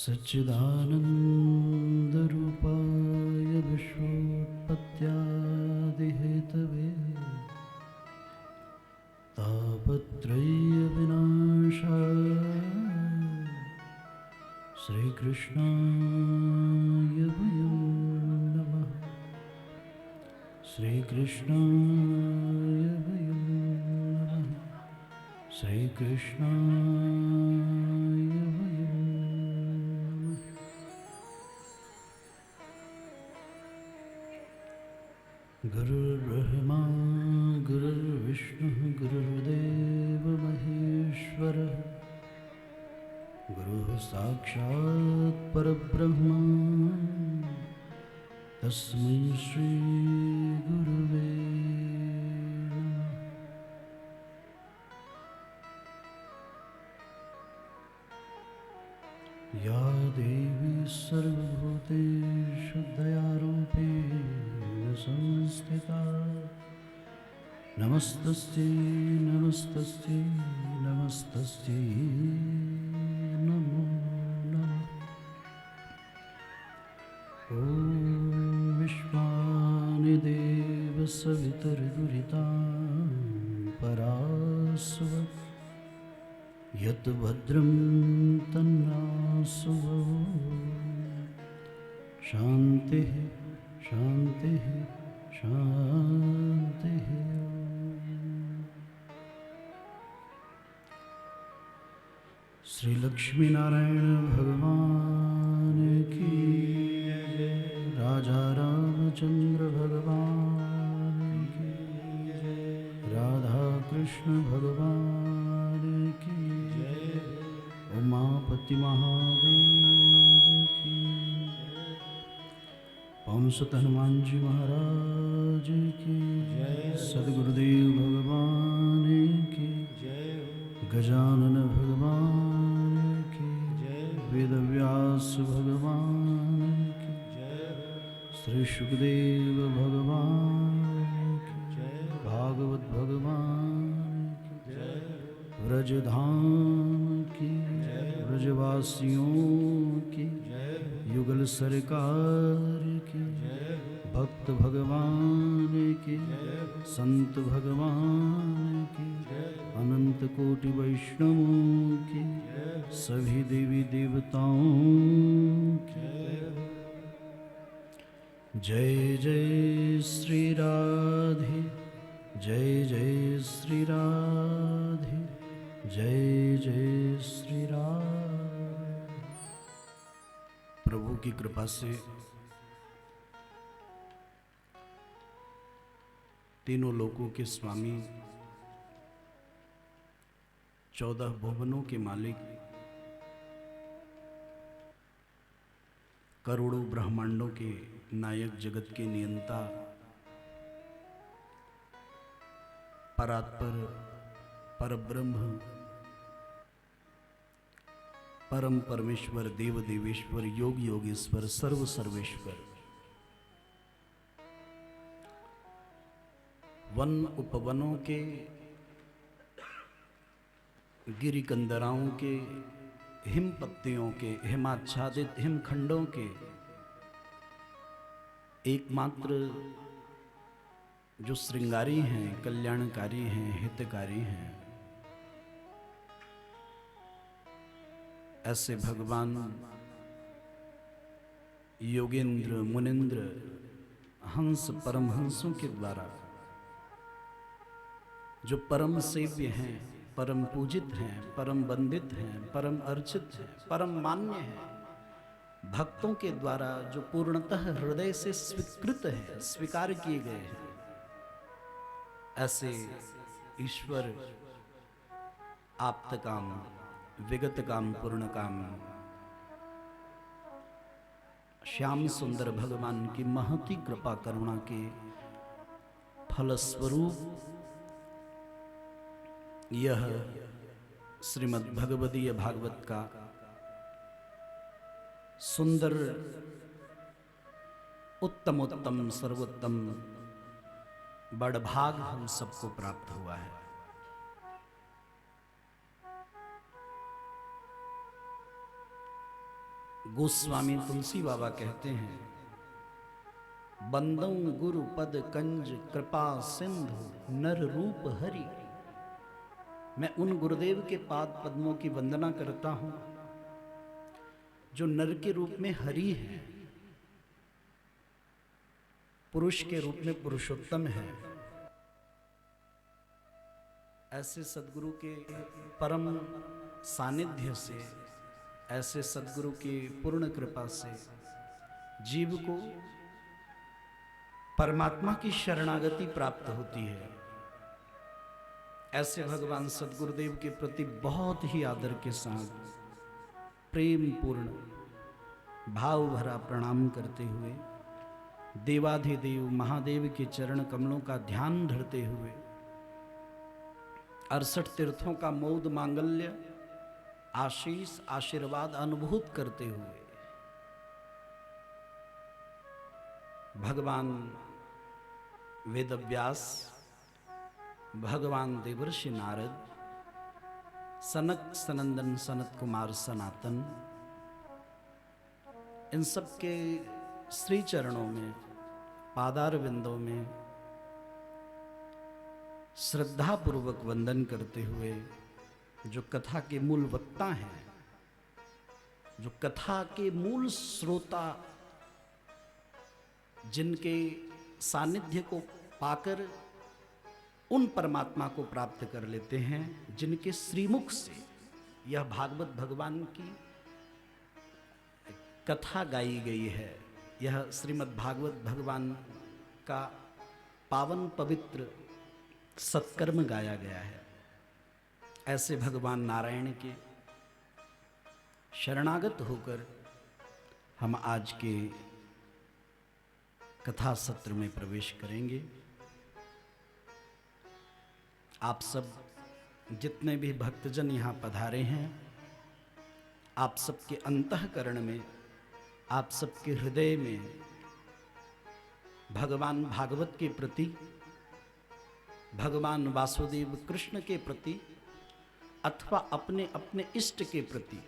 सच्चिदानन्दरूपाय विश्वोत्पत्त्यादिहेतवे तापत्रयविनाशाय श्रीकृष्णाय वयं नमः। श्रीकृष्णाय वयं नमः। श्रीकृष्णाय वयं नमः। गुरुर्ब्रह्मा गुरुर्विष्णुः गुरुर्देवो महेश्वरः गुरुः साक्षात् परब्रह्म तस्मै श्री गुरुवे नमः। या देवी सर्वभूतेषु दयारूपेण संस्थिता नमस्तस्यै नमस्तस्यै नमस्तस्यै नमो नमः। ॐ विश्वानि देव सवितुर्दुरितां परास्व यत् भद्रं तन्नासु शान्तिः शान्तिः शान्तिः। श्री लक्ष्मी नारायण भगवान की जय। राजा रामचंद्र भगवान की जय। राधा कृष्ण भगवान की जय। उमापति महादेव की जय। पवन सुत हनुमान जी महाराज की जय। सद्गुरुदेव भगवान की जय। गजानन भगवान की जय। वेदव्यास भगवान की जय। श्री सुखदेव भगवान की जय। भागवत भगवान की जय। व्रजधाम की जय। व्रजवासियों की जय। युगल सरकार की जय। भक्त भगवान की जय। संत भगवान की जय। अनंत कोटि वैष्णवों की सभी देवी देवताओं की जय। जय श्री राधे जय जय श्री राधे जय जय श्री राधे। प्रभु की कृपा से तीनों लोकों के स्वामी 14 भुवनों के मालिक करोड़ों ब्रह्मांडों के नायक जगत के नियंता परात्पर परब्रह्म परम परमेश्वर देव देवेश्वर योग योगेश्वर सर्व सर्वेश्वर वन उपवनों के गिरि कंदराओं के हिम पत्तियों के हिमाच्छादित हिमखंडों के एकमात्र जो श्रृंगारी हैं, कल्याणकारी हैं, हितकारी हैं, ऐसे भगवान योगेंद्र मुनिंद्र हंस परमहंसों के द्वारा जो परम सेव्य हैं, परम पूजित हैं, परम वंदित हैं, परम अर्चित हैं, परम मान्य हैं, भक्तों के द्वारा जो पूर्णतः हृदय से स्वीकृत है, स्वीकार किए गए हैं, ऐसे ईश्वर आप्त काम विगत काम पूर्ण काम श्याम सुंदर भगवान की महती कृपा करुणा के फलस्वरूप यह श्रीमद् भगवदीय भागवत का सुंदर उत्तम उत्तम सर्वोत्तम बड़भाग हम सबको प्राप्त हुआ है। गोस्वामी तुलसी बाबा कहते हैं, बंदौ गुरु पद कंज कृपा सिंधु नर रूप हरि। मैं उन गुरुदेव के पाद पद्मों की वंदना करता हूं जो नर के रूप में हरि है, पुरुष के रूप में पुरुषोत्तम है। ऐसे सद्गुरु के परम सानिध्य से, ऐसे सद्गुरु की पूर्ण कृपा से जीव को परमात्मा की शरणागति प्राप्त होती है। ऐसे भगवान सद्गुरुदेव के प्रति बहुत ही आदर के साथ प्रेम पूर्ण भाव भरा प्रणाम करते हुए देवाधिदेव महादेव के चरण कमलों का ध्यान धरते हुए 68 तीर्थों का मोद मांगल्य आशीष आशीर्वाद अनुभूत करते हुए भगवान वेदव्यास, भगवान देवर्षि नारद, सनक सनंदन सनत कुमार सनातन, इन सब के श्री चरणों में पादार विंदों में श्रद्धा पूर्वक वंदन करते हुए जो कथा के मूल वक्ता हैं, जो कथा के मूल श्रोता, जिनके सानिध्य को पाकर उन परमात्मा को प्राप्त कर लेते हैं, जिनके श्रीमुख से यह भागवत भगवान की कथा गाई गई है, यह श्रीमद् भागवत भगवान का पावन पवित्र सत्कर्म गाया गया है। ऐसे भगवान नारायण के शरणागत होकर हम आज के कथा सत्र में प्रवेश करेंगे। आप सब जितने भी भक्तजन यहाँ पधारे हैं, आप सबके अंतःकरण में, आप सबके हृदय में भगवान भागवत के प्रति, भगवान वासुदेव कृष्ण के प्रति अथवा अपने अपने इष्ट के प्रति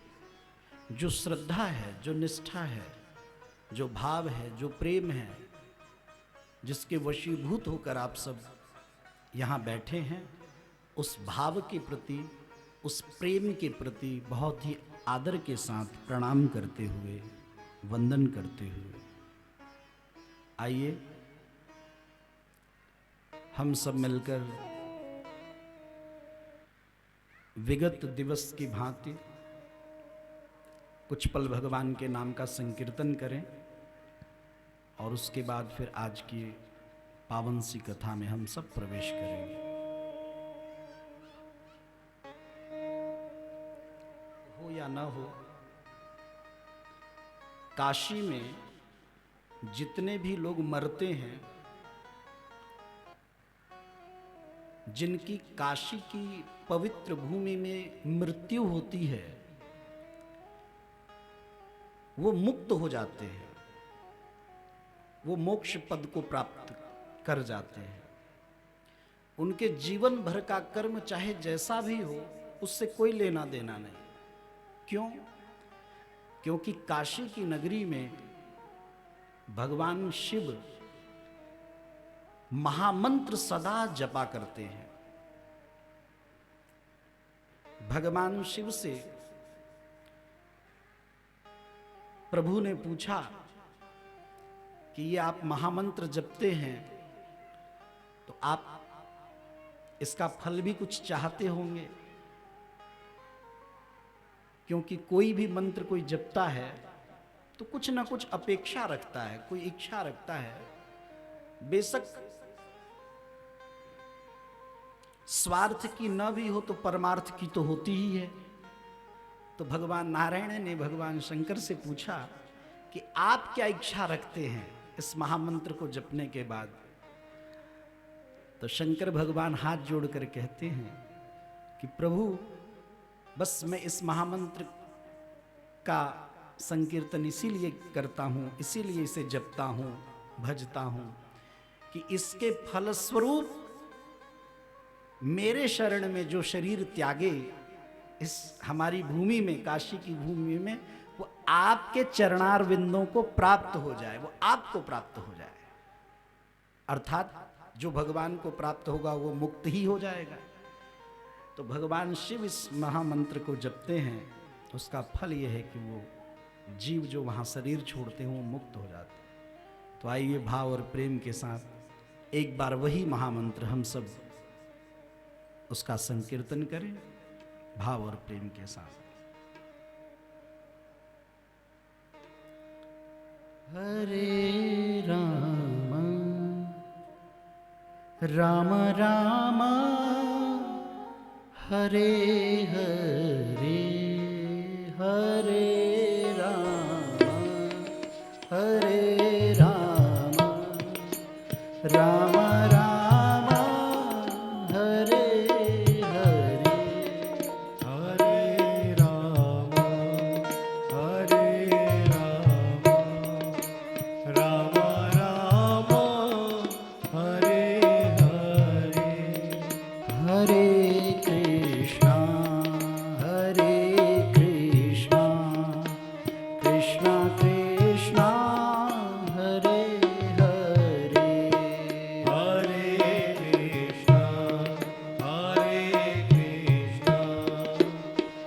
जो श्रद्धा है, जो निष्ठा है, जो भाव है, जो प्रेम है, जिसके वशीभूत होकर आप सब यहाँ बैठे हैं, उस भाव के प्रति, उस प्रेम के प्रति बहुत ही आदर के साथ प्रणाम करते हुए, वंदन करते हुए आइए हम सब मिलकर विगत दिवस की भांति कुछ पल भगवान के नाम का संकीर्तन करें और उसके बाद फिर आज की पावन सी कथा में हम सब प्रवेश करेंगे। हो या न हो, काशी में जितने भी लोग मरते हैं, जिनकी काशी की पवित्र भूमि में मृत्यु होती है, वो मुक्त हो जाते हैं, वो मोक्ष पद को प्राप्त कर जाते हैं। उनके जीवन भर का कर्म चाहे जैसा भी हो, उससे कोई लेना देना नहीं। क्यों? क्योंकि काशी की नगरी में भगवान शिव महामंत्र सदा जपा करते हैं। भगवान शिव से प्रभु ने पूछा कि ये आप महामंत्र जपते हैं तो आप इसका फल भी कुछ चाहते होंगे, क्योंकि कोई भी मंत्र कोई जपता है तो कुछ ना कुछ अपेक्षा रखता है, कोई इच्छा रखता है। बेशक स्वार्थ की न भी हो तो परमार्थ की तो होती ही है। तो भगवान नारायण ने भगवान शंकर से पूछा कि आप क्या इच्छा रखते हैं इस महामंत्र को जपने के बाद? तो शंकर भगवान हाथ जोड़कर कहते हैं कि प्रभु, बस मैं इस महामंत्र का संकीर्तन इसीलिए करता हूँ, इसीलिए इसे जपता हूँ, भजता हूँ कि इसके फलस्वरूप मेरे शरण में जो शरीर त्यागे, इस हमारी भूमि में, काशी की भूमि में, वो आपके चरणार बिंदों को प्राप्त हो जाए, वो आपको प्राप्त हो जाए। अर्थात जो भगवान को प्राप्त होगा वो मुक्त ही हो जाएगा। तो भगवान शिव इस महामंत्र को जपते हैं, उसका फल यह है कि वो जीव जो वहाँ शरीर छोड़ते हैं वो मुक्त हो जाते हैं। तो आइए भाव और प्रेम के साथ एक बार वही महामंत्र हम सब उसका संकीर्तन करें, भाव और प्रेम के साथ। हरे राम राम राम हरे हरे, हरे राम हरे राम राम राम हरे हरे, हरे राम हरे राम राम राम हरे हरे, हरे कृष्णा कृष्णा कृष्णा हरे हरे, हरे कृष्णा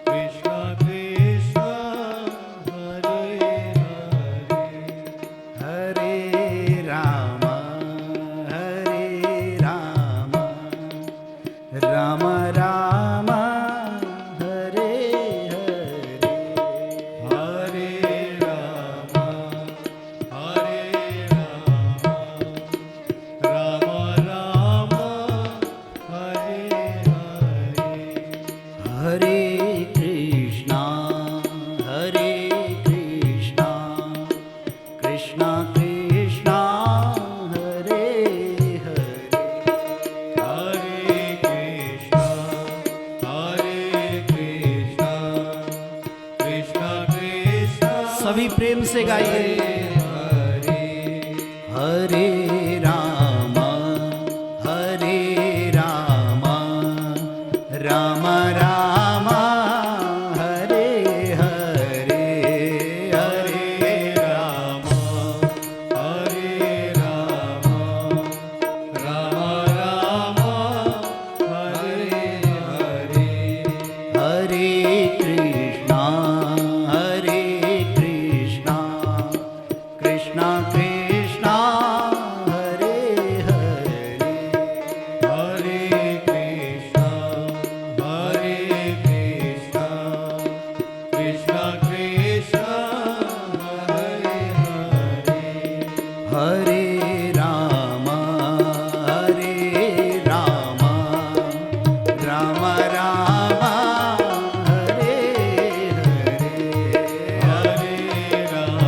कृष्णा कृष्णा हरे हरे, हरे राम राम राम हरे हरे, हरे राम राम राम हरे हरे, हरे कृष्णा कृष्णा कृष्णा हरे हरे, हरे कृष्णा कृष्णा कृष्णा सभी प्रेम से गाइए। हरे राम राम राम हरे हरे, हरे राम राम हरे हरे, हरे कृष्णा कृष्णा कृष्णा हरे हरे, हरे कृष्णा कृष्णा कृष्णा हरे हरे, हरे राम राम राम हरे हरे, हरे राम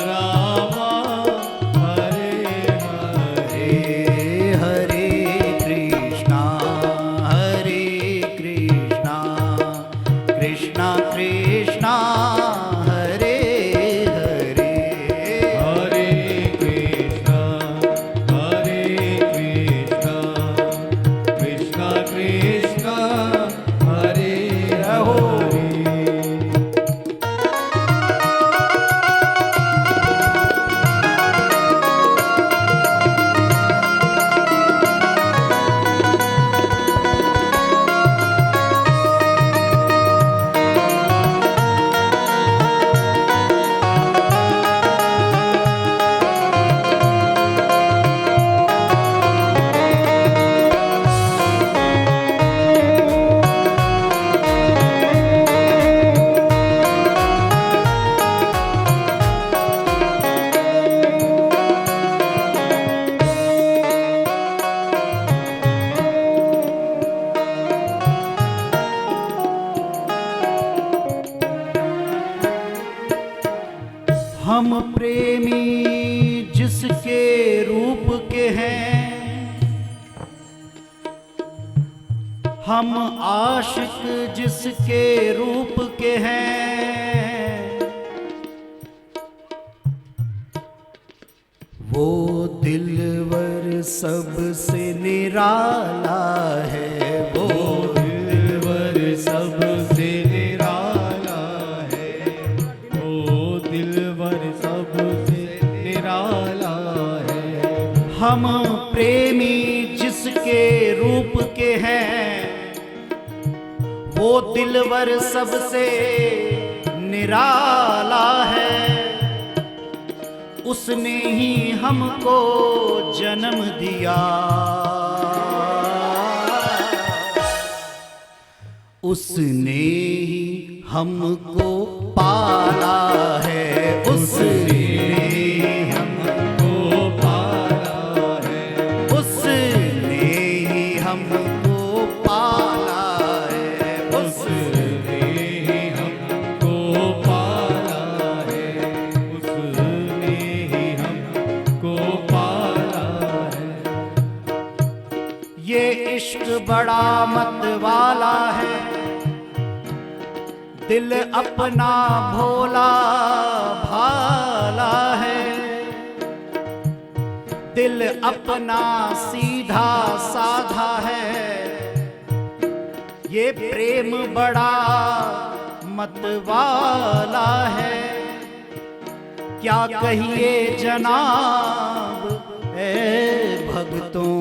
राम हरे हरे, हरे कृष्णा कृष्णा कृष्णा हरे हरे, हरे कृष्णा कृष्णा कृष्णा हरे हरे, हम प्रेमी जिसके रूप के हैं, हम आशिक जिसके रूप के हैं, वो दिलवर सबसे निराला है, वो दिलवर दिलवर सबसे निराला है, उसने ही हमको जन्म दिया, उसने ही हमको पाला है, उसने हमको पाला है, उसने ही हमको पाला है, उसने ही हमको पाला है, उसने ही हमको पाला है। ये इश्क बड़ा मत वाला है, दिल अपना भोला भाला है, दिल अपना सीधा साधा है, ये प्रेम बड़ा मत वाला है, क्या कहिए जनाब ए भक्तों,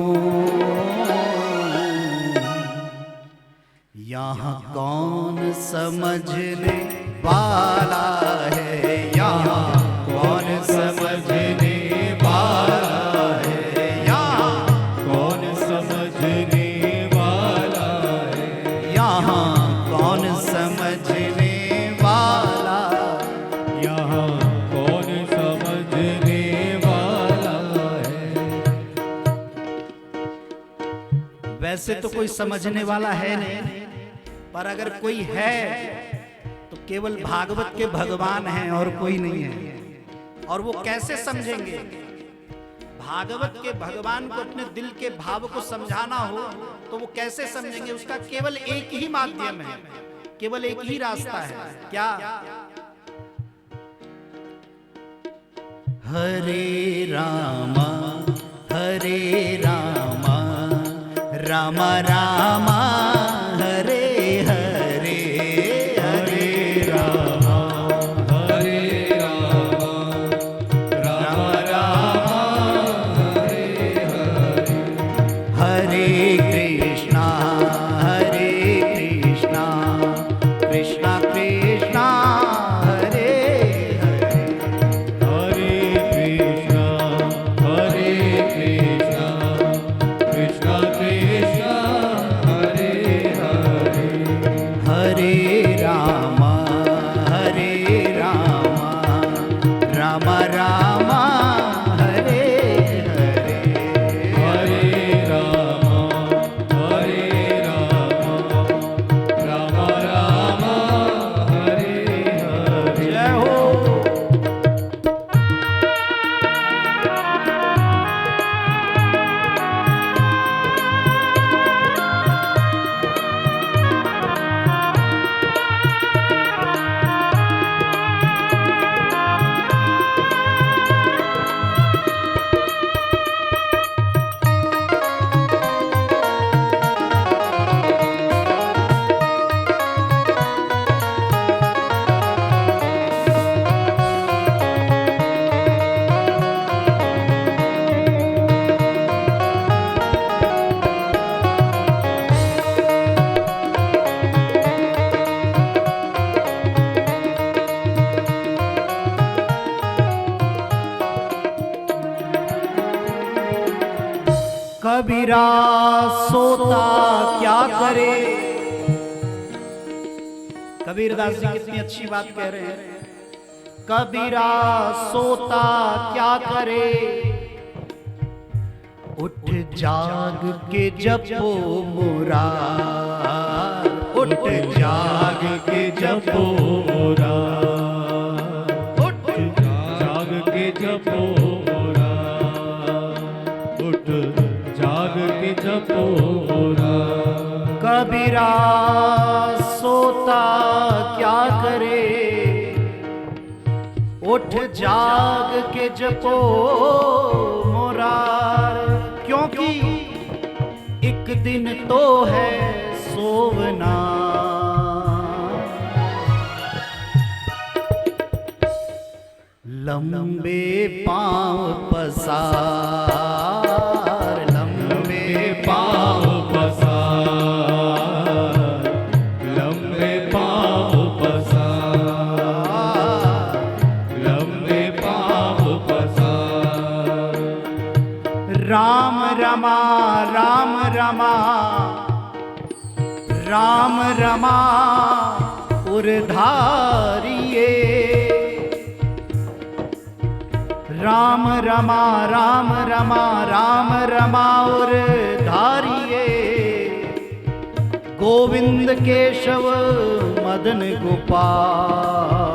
यहाँ कौन समझने वाला है, यहाँ कौन समझने वाला है, यहाँ कौन समझने वाला है, यहाँ कौन समझने वाला, यहाँ कौन समझने वाला है। वैसे तो कोई समझने वाला है नहीं, पर अगर कोई है तो केवल भागवत के भगवान हैं और कोई नहीं है। और वो कैसे समझेंगे? भागवत के भगवान को अपने दिल के भाव को समझाना हो तो वो कैसे समझेंगे? उसका केवल एक ही माध्यम है, केवल एक ही रास्ता है। क्या? हरे रामा राम रामा हरे हरे, हरे रामा राम रामा हरे हरे, हरे कृष्णा कृष्णा कृष्णा हरे हरे, हरे कृष्णा कृष्णा कृष्णा हरे हरे, हरे रामा राम राम हरे हरे, हरे रामा राम राम हरे हरे। जय हो। कबीरा सोता क्या करे। कबीरदास जी कितनी अच्छी बात कह रहे हैं। कबीरा सोता क्या करे, उठ जाग के जपो मुरार, उठ जाग के जपो मुरार, उठ जाग के जपो मुरार, उठ जाग के जपो मुरार। कबीरा सोता क्या करे, उठ जाग के जपो मुरार, क्योंकि एक दिन तो है सोवना, लंबे पांव पसार, लंबे पांव पसार, लंबे रमा राम रमा राम रमा उरधारिये राम रमा राम रमा राम रमा उरधारिये गोविंद केशव मदन गोपाल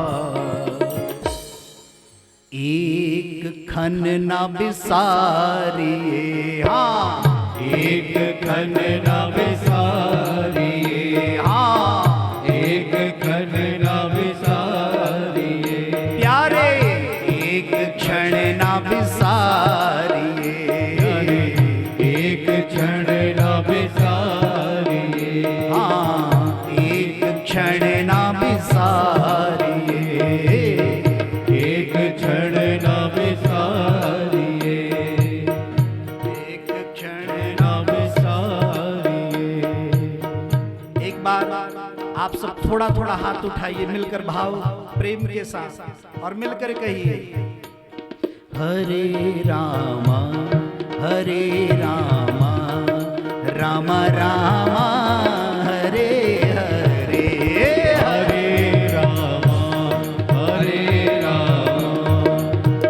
एक खन न बिसारिए हाँ एक खन न बिसारिए हाँ एक खन न बिसारिए प्यारे एक क्षण न बिसारिए एक क्षण न बिसारिए हाँ एक क्षण न बिसारिए एक क्षण न बिसारिए एक क्षण न बिसारिए। एक बार आप सब थोड़ा थोड़ा हाथ उठाइए मिलकर भाव प्रेम के साथ और मिलकर कहिए हरे रामा राम रामा हरे हरे हरे रामा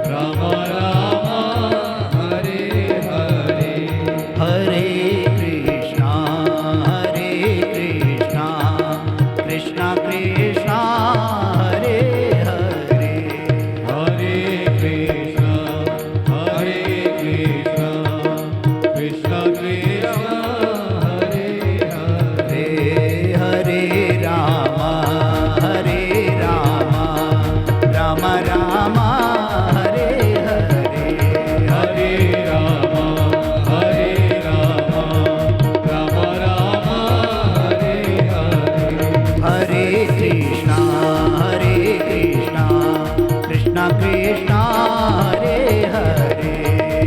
राम राम हरे हरे हरे कृष्णा कृष्णा कृष्णा हरे हरे हरे कृष्णा कृष्णा कृष्णा हरे हरे हरे रामा राम राम हरे हरे हरे रामा राम राम हरे हरे हरे कृष्णा कृष्णा कृष्णा हरे हरे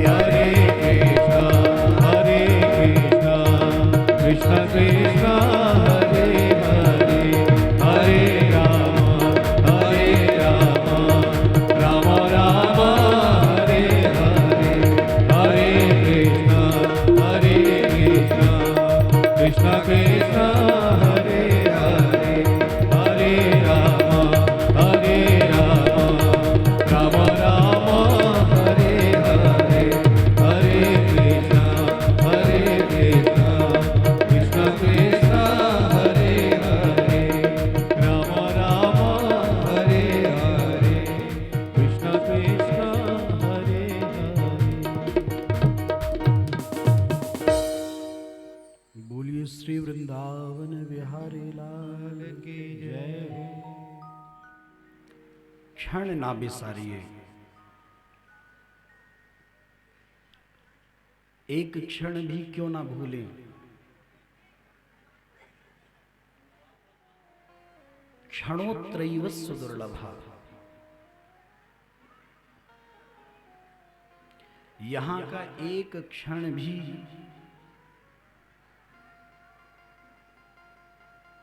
हरे कृष्णा कृष्णा कृष्णा हरे हरे हरे राम राम राम हरे हरे हरे कृष्णा कृष्णा कृष्णा हरे हरे हरे राम राम राम हरे हरे हरे कृष्णा कृष्णा कृष्णा हरे हरे राम राम हरे हरे कृष्णा कृष्णा हरे हरे। बोलिए श्री वृंदावन बिहारी लाल की जय हो। क्षण ना बिसारिए एक क्षण भी क्यों ना भूलें क्षणोत्रैव सुदुर्लभा यहां का एक क्षण भी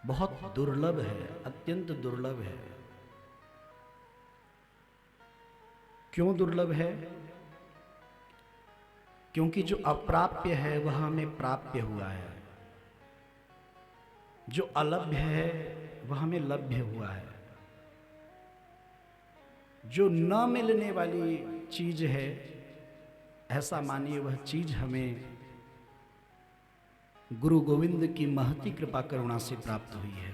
बहुत दुर्लभ है, अत्यंत दुर्लभ है। क्यों दुर्लभ है? क्योंकि जो अप्राप्य है वह हमें प्राप्य हुआ है, जो अलभ्य है वह हमें लभ्य हुआ है। जो न मिलने वाली चीज है ऐसा मानिए वह चीज हमें गुरु गोविंद की महती कृपा करुणा से प्राप्त हुई है।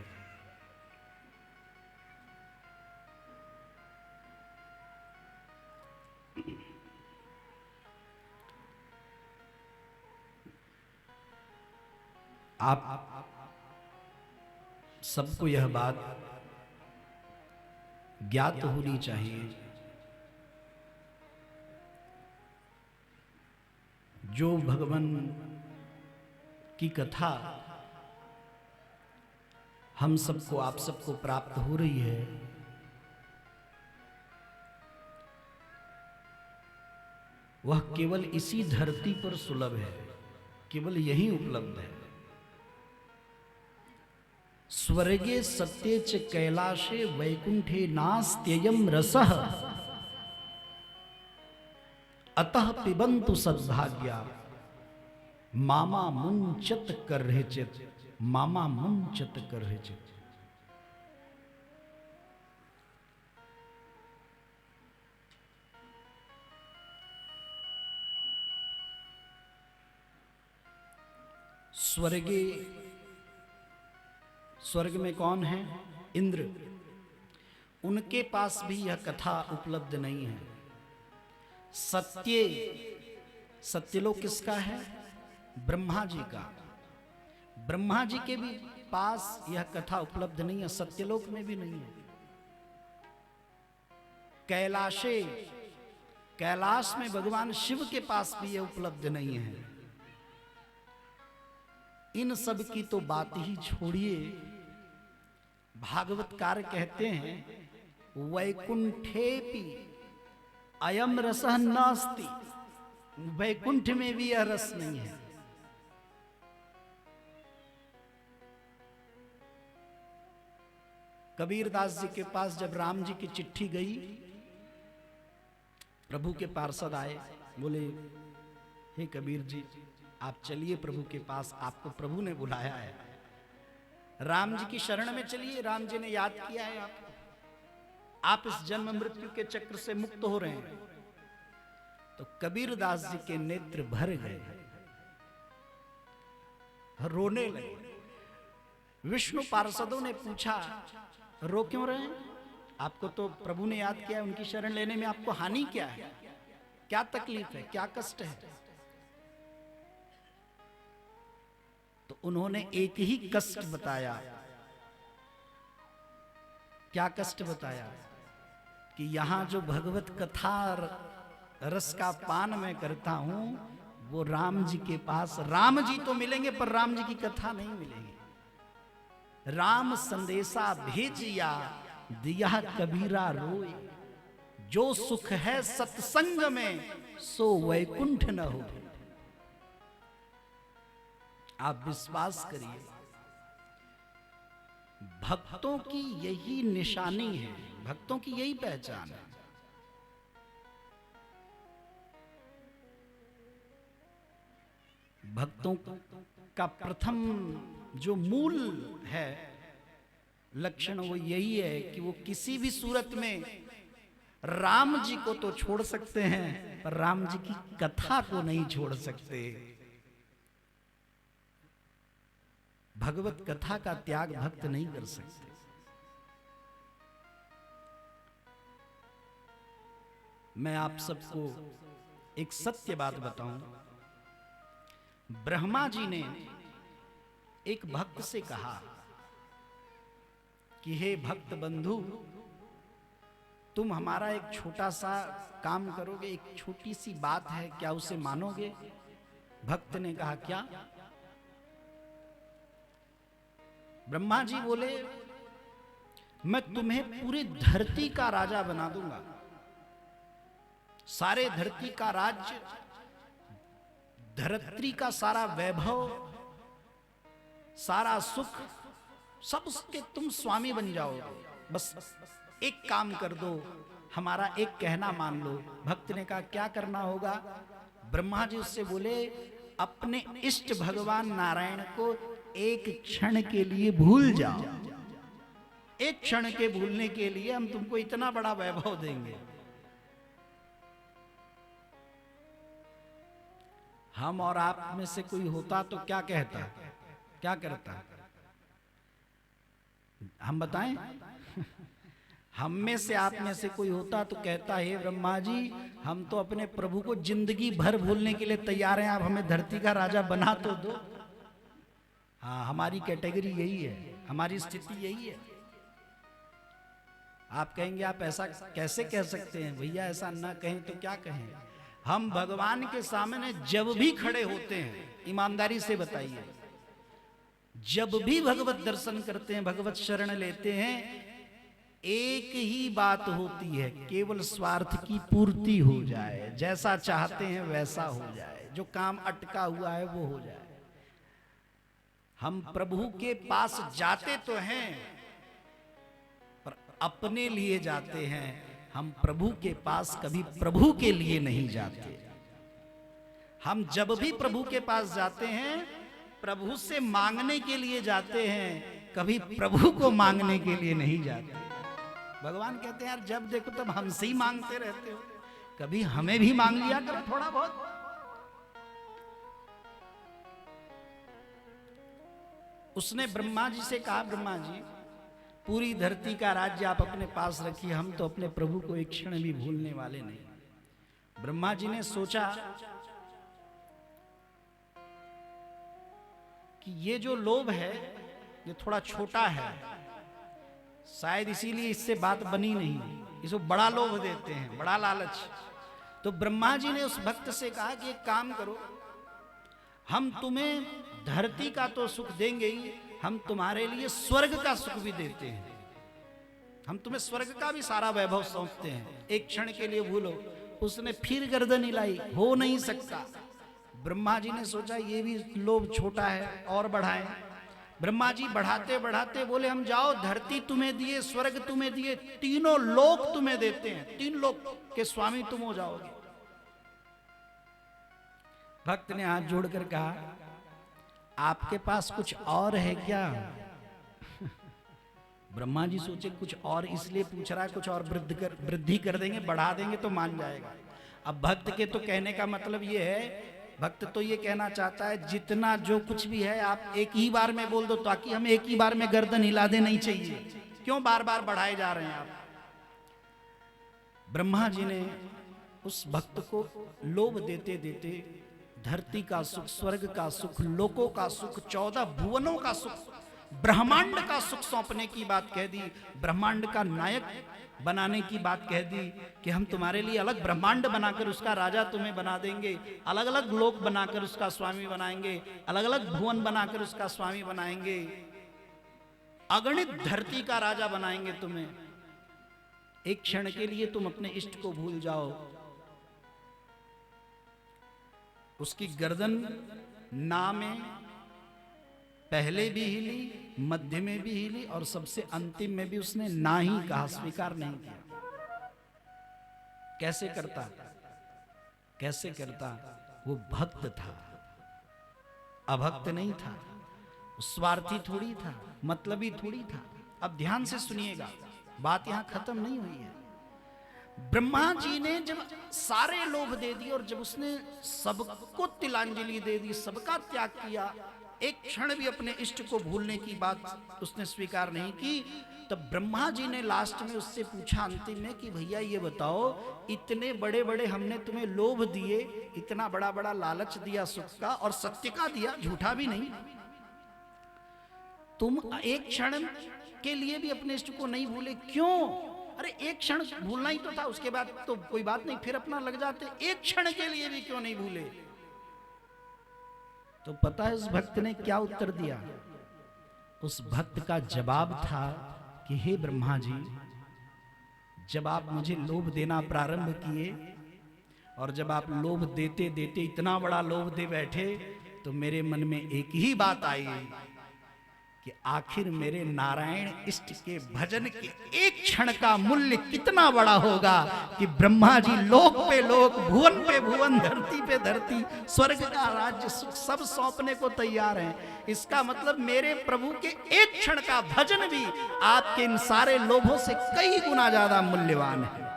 आप सबको यह बात ज्ञात होनी चाहिए, जो भगवान की कथा हम सबको आप सबको प्राप्त हो रही है, वह केवल इसी धरती पर सुलभ है, केवल यही उपलब्ध है। स्वर्गे सत्ये च कैलाशे वैकुंठे नास्त्ययं रसः अतः पिबन्तु सद्भाग्या मामा मुंचत कर रहे चित, मामा मुंचत कर रहे चित। स्वर्ग में कौन है? इंद्र। उनके पास भी यह कथा उपलब्ध नहीं है। सत्यलोक किसका है? ब्रह्मा जी का। ब्रह्मा जी के भी पास यह कथा उपलब्ध नहीं है, सत्यलोक में भी नहीं है। कैलाश में भगवान शिव के पास भी यह उपलब्ध नहीं है। इन सब की तो बात ही छोड़िए। भागवतकार कहते हैं वैकुंठेपि अयम रसः नास्ति, वैकुंठ में भी यह रस नहीं है। कबीरदास जी के पास जब राम जी की चिट्ठी गई, प्रभु के पार्षद आए, बोले हे कबीर जी आप चलिए प्रभु के पास, आपको प्रभु ने बुलाया है, राम जी की शरण में चलिए, राम जी ने याद किया है आपको, आप इस जन्म मृत्यु के चक्र से मुक्त हो रहे हैं। तो कबीरदास जी के नेत्र भर गए, रोने लगे। विष्णु पार्षदों ने पूछा रो क्यों रहे हैं? आपको तो प्रभु ने याद किया, उनकी शरण लेने में आपको हानि क्या है, क्या तकलीफ है, क्या कष्ट है? तो उन्होंने एक ही कष्ट बताया। क्या कष्ट बताया? कि यहां जो भगवत कथा रस का पान मैं करता हूं, वो राम जी के पास, राम जी तो मिलेंगे पर राम जी की कथा नहीं मिलेगी। राम संदेशा भेजिया दिया कबीरा रोए, जो सुख है सत्संग में सो वैकुंठ न हो। आप विश्वास करिए, भक्तों की यही निशानी है, भक्तों की यही पहचान है। भक्तों का प्रथम जो मूल है लक्षण, वो यही है कि वो किसी भी सूरत में राम जी को तो छोड़ सकते हैं पर राम जी की कथा को नहीं छोड़ सकते। भगवत कथा का त्याग भक्त नहीं कर सकते। मैं आप सबको एक सत्य बात बताऊं। ब्रह्मा जी ने एक भक्त से कहा कि हे भक्त बंधु, तुम हमारा एक छोटा सा काम करोगे, एक छोटी सी बात है, क्या उसे मानोगे? भक्त ने कहा क्या? ब्रह्मा जी बोले मैं तुम्हें पूरी धरती का राजा बना दूंगा, सारे धरती का राज्य, धरत्री का सारा वैभव, सारा सुख, सब उसके तुम स्वामी बन जाओगे। बस एक काम कर दो, हमारा एक कहना मान लो। भक्त ने कहा क्या करना होगा? ब्रह्मा जी उससे बोले अपने इष्ट भगवान नारायण को एक क्षण के लिए भूल जाओ। एक क्षण के भूलने के लिए हम तुमको इतना बड़ा वैभव देंगे। हम और आप में से कोई होता तो क्या कहता, क्या करता? हम बताएं? हम में से आप में से कोई होता तो कहता है ब्रह्मा जी, हम तो अपने प्रभु को जिंदगी भर भूलने के लिए तैयार हैं, आप हमें धरती का राजा बना तो दो। हाँ, हमारी कैटेगरी यही है, हमारी स्थिति यही है। आप कहेंगे आप ऐसा कैसे कह सकते हैं? भैया ऐसा ना कहें तो क्या कहें? हम भगवान के सामने जब भी खड़े होते हैं, ईमानदारी से बताइए, जब भी भगवत दर्शन करते हैं, भगवत शरण लेते हैं, एक ही बात होती है, केवल स्वार्थ की पूर्ति हो जाए, जैसा चाहते हैं वैसा हो जाए, जो काम अटका हुआ है वो हो जाए। हम प्रभु के पास जाते तो हैं पर अपने लिए जाते हैं, हम प्रभु के पास कभी प्रभु के लिए नहीं जाते। हम जब भी प्रभु के पास जाते हैं प्रभु से मांगने के लिए जाते हैं, कभी प्रभु को मांगने के लिए नहीं जाते। भगवान कहते हैं यार जब देखो तब हमसे ही मांगते रहते हो, कभी हमें भी मांग लिया करो थोड़ा बहुत। उसने ब्रह्मा जी से कहा, ब्रह्मा जी पूरी धरती का राज्य आप अपने पास रखिए, हम तो अपने प्रभु को एक क्षण भी भूलने वाले नहीं। ब्रह्मा जी ने सोचा कि ये जो लोभ है ये थोड़ा छोटा है, शायद इसीलिए इससे बात बनी नहीं, इसको बड़ा लोभ देते हैं, बड़ा लालच। तो ब्रह्मा जी ने उस भक्त से कहा कि एक काम करो, हम तुम्हें धरती का तो सुख देंगे ही, हम तुम्हारे लिए स्वर्ग का सुख भी देते हैं, हम तुम्हें स्वर्ग का भी सारा वैभव सौंपते हैं, एक क्षण के लिए भूलो। उसने फिर गर्दन हिलाई, हो नहीं सकता। ब्रह्मा जी ने सोचा ये भी लोभ छोटा है और बढ़ाएं। ब्रह्मा जी बढ़ाते बढ़ाते बोले हम जाओ, धरती तुम्हें दिए, स्वर्ग तुम्हें दिए, तीनों लोक तुम्हें देते हैं, 3 लोक के स्वामी तुम हो जाओगे। भक्त ने हाथ जोड़कर कहा आपके पास कुछ और है क्या? ब्रह्मा जी सोचे कुछ और इसलिए पूछ रहा है, कुछ और वृद्धि कर देंगे, बढ़ा देंगे तो मान जाएगा। अब भक्त के तो कहने का मतलब ये है, भक्त तो ये कहना चाहता है जितना जो कुछ भी है आप एक ही बार में बोल दो, ताकि हम एक ही बार में गर्दन हिला दे, नहीं चाहिए, क्यों बार बार बढ़ाए जा रहे हैं आप। ब्रह्मा जी ने उस भक्त को लोभ देते देते धरती का सुख, स्वर्ग का सुख, लोकों का सुख, 14 भुवनों का सुख, ब्रह्मांड का सुख सौंपने की बात कह दी, ब्रह्मांड का नायक बनाने की बात कह दी कि हम तुम्हारे लिए अलग ब्रह्मांड बनाकर उसका राजा तुम्हें बना देंगे, अलग अलग लोक बनाकर उसका स्वामी बनाएंगे, अलग अलग भुवन बनाकर उसका स्वामी बनाएंगे, अगणित धरती का राजा बनाएंगे तुम्हें। एक क्षण के लिए तुम अपने इष्ट को भूल जाओ। उसकी गर्दन ना में पहले भी हिली, मध्य में भी हिली और सबसे अंतिम में भी उसने ना ही कहा, स्वीकार नहीं किया। कैसे करता? कैसे करता? वो भक्त था, अभक्त नहीं था, स्वार्थी थोड़ी था, मतलबी थोड़ी था। अब ध्यान से सुनिएगा, बात यहां खत्म नहीं हुई है। ब्रह्मा जी ने जब सारे लोभ दे दिए और जब उसने सबको तिलांजलि दे दी, सबका त्याग किया, एक क्षण भी अपने इष्ट को भूलने की बात उसने स्वीकार नहीं की, तब ब्रह्मा जी ने लास्ट में उससे पूछा अंतिम में कि भैया ये बताओ, इतने बड़े बड़े हमने तुम्हें लोभ दिए, इतना बड़ा बड़ा लालच दिया सुख का और सत्य का दिया, झूठा भी नहीं, तुम एक क्षण के लिए भी अपने इष्ट को नहीं भूले, क्यों? अरे एक क्षण भूलना ही तो था, उसके बाद तो कोई बात नहीं, फिर अपना लग जाते, एक क्षण के लिए भी क्यों नहीं भूले? तो पता है उस भक्त ने क्या उत्तर दिया? उस भक्त का जवाब था कि हे ब्रह्मा जी, जब आप मुझे लोभ देना प्रारंभ किए और जब आप लोभ देते देते इतना बड़ा लोभ दे बैठे, तो मेरे मन में एक ही बात आई कि आखिर मेरे नारायण इष्ट के भजन के एक क्षण का मूल्य कितना बड़ा होगा कि ब्रह्मा जी लोक पे लोक, भुवन पे भुवन, धरती पे धरती, स्वर्ग का राज्य सब सौंपने को तैयार हैं। इसका मतलब मेरे प्रभु के एक क्षण का भजन भी आपके इन सारे लोभों से कई गुना ज्यादा मूल्यवान है।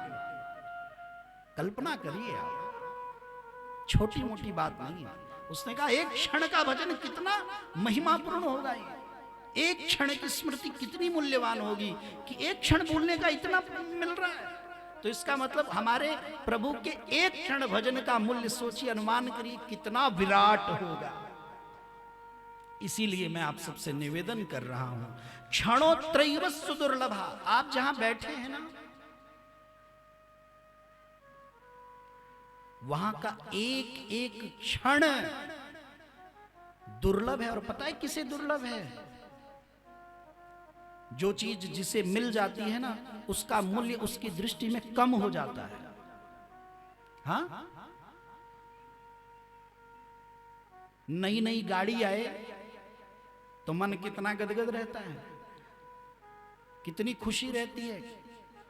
कल्पना करिए आप, छोटी मोटी बात नहीं है। उसने कहा एक क्षण का भजन कितना महिमापूर्ण होगा, एक क्षण की स्मृति कितनी मूल्यवान होगी कि एक क्षण भूलने का इतना मिल रहा है। तो इसका मतलब हमारे प्रभु के एक क्षण भजन का मूल्य सोचिए, अनुमान करिए कितना विराट होगा। इसीलिए मैं आप सबसे निवेदन कर रहा हूं, क्षणोत्रैव सुदुर्लभा। आप जहां बैठे हैं ना, वहां का एक एक क्षण दुर्लभ है। और पता है किसे दुर्लभ है? जो चीज जिसे मिल जाती है ना, उसका मूल्य उसकी दृष्टि में कम हो जाता है। हाँ, नई नई गाड़ी आए तो मन कितना गदगद रहता है, कितनी खुशी रहती है,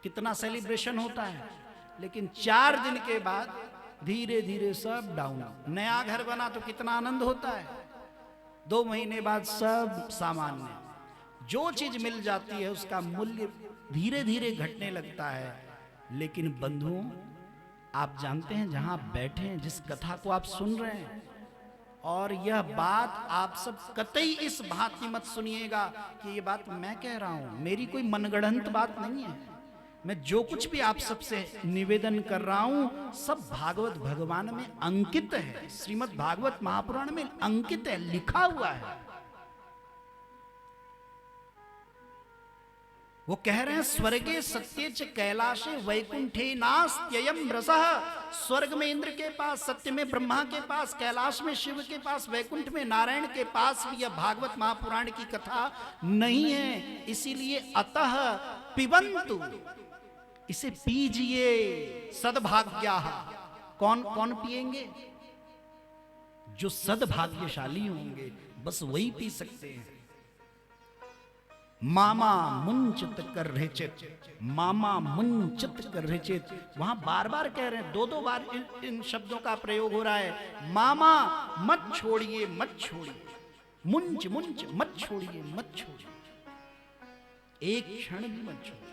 कितना सेलिब्रेशन होता है। लेकिन 4 दिन के बाद धीरे धीरे सब डाउन। नया घर बना तो कितना आनंद होता है, 2 महीने बाद सब सामान्य। जो चीज मिल जाती है उसका मूल्य धीरे धीरे घटने लगता है। लेकिन बंधुओं, आप जानते हैं जहां बैठे हैं, जिस कथा को आप सुन रहे हैं, और यह बात आप सब कतई इस भांति मत सुनिएगा कि ये बात मैं कह रहा हूं, मेरी कोई मनगढ़ंत बात नहीं है। मैं जो कुछ भी आप सबसे निवेदन कर रहा हूं सब भागवत भगवान में अंकित है, श्रीमद् भागवत महापुराण में अंकित है, लिखा हुआ है। वो कह रहे हैं स्वर्गे सत्ये च कैलाशे वैकुंठे नास्त्ययं रसः। स्वर्ग में इंद्र के पास, सत्य में ब्रह्मा के पास, कैलाश में शिव के पास, वैकुंठ में नारायण के पास भी यह भागवत महापुराण की कथा नहीं है। इसीलिए अतः पिबंतु, इसे पीजिए सद्भाग्याः। कौन कौन पिएंगे? जो सद्भाग्यशाली होंगे, बस वही पी सकते हैं। मामा मुंचित कर रचित, मामा मुंचित कर रचित, वहां बार बार कह रहे हैं, 2 बार इन शब्दों का प्रयोग हो रहा है। मामा मत छोड़िए, मत छोड़िए, मुंच मुंच मत छोड़िए, मत छोड़िए, एक क्षण भी मत छोड़िए।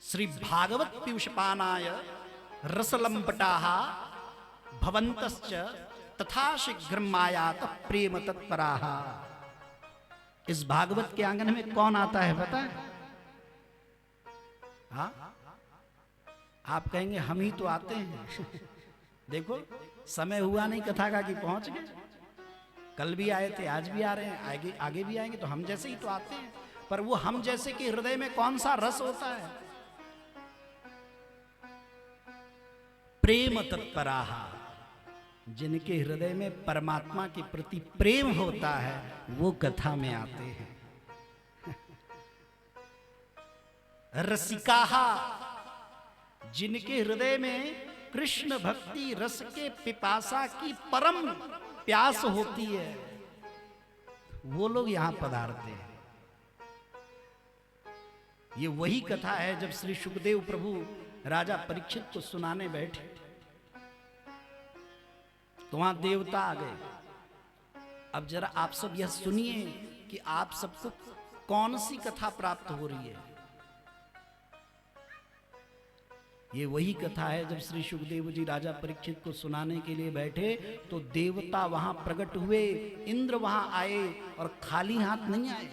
श्री भागवत पीयूषपानाय रसलंपटाः भवन्तश्च तथा शीघ्रम आयात प्रेम तत्पराः। इस भागवत के आंगन में कौन आता है पता है? हाँ, आप कहेंगे हम ही तो आते हैं। देखो समय हुआ नहीं कथा का कि पहुंच गए। कल भी आए थे, आज भी आ रहे हैं, आगे आगे भी आएंगे। तो हम जैसे ही तो आते हैं, पर वो हम जैसे कि हृदय में कौन सा रस होता है? प्रेम तत्पराः। जिनके हृदय में परमात्मा के प्रति प्रेम होता है वो कथा में आते हैं। रसिकाः, जिनके हृदय में कृष्ण भक्ति रस के पिपासा की परम प्यास होती है, वो लोग यहां पधारते हैं। ये वही कथा है जब श्री सुखदेव प्रभु राजा परीक्षित को सुनाने बैठे तो वहां देवता आ गए। अब जरा आप सब यह सुनिए कि आप सबको कौन सी कथा प्राप्त हो रही है। ये वही कथा है जब श्री सुखदेव जी राजा परीक्षित को सुनाने के लिए बैठे तो देवता वहां प्रकट हुए, इंद्र वहां आए और खाली हाथ नहीं आए।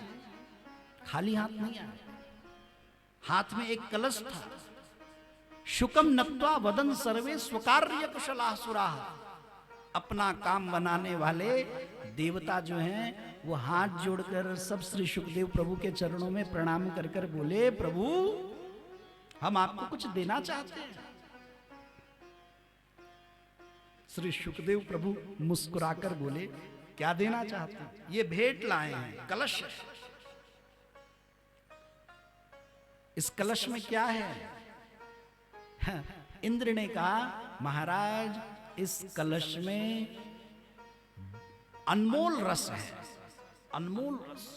खाली हाथ नहीं आए, हाथ में एक कलश था। शुकम नत्वा वदन सर्वे स्वकार्य कुशलासुराः। अपना काम बनाने वाले देवता जो हैं वो हाथ जोड़कर सब श्री सुखदेव प्रभु के चरणों में प्रणाम कर कर बोले, प्रभु हम आपको कुछ देना चाहते हैं। श्री सुखदेव प्रभु मुस्कुराकर बोले, क्या देना चाहते हैं? ये भेंट लाए हैं, कलश। इस कलश में क्या है? इंद्र ने कहा, महाराज इस कलश में अनमोल रस है, अनमोल रस।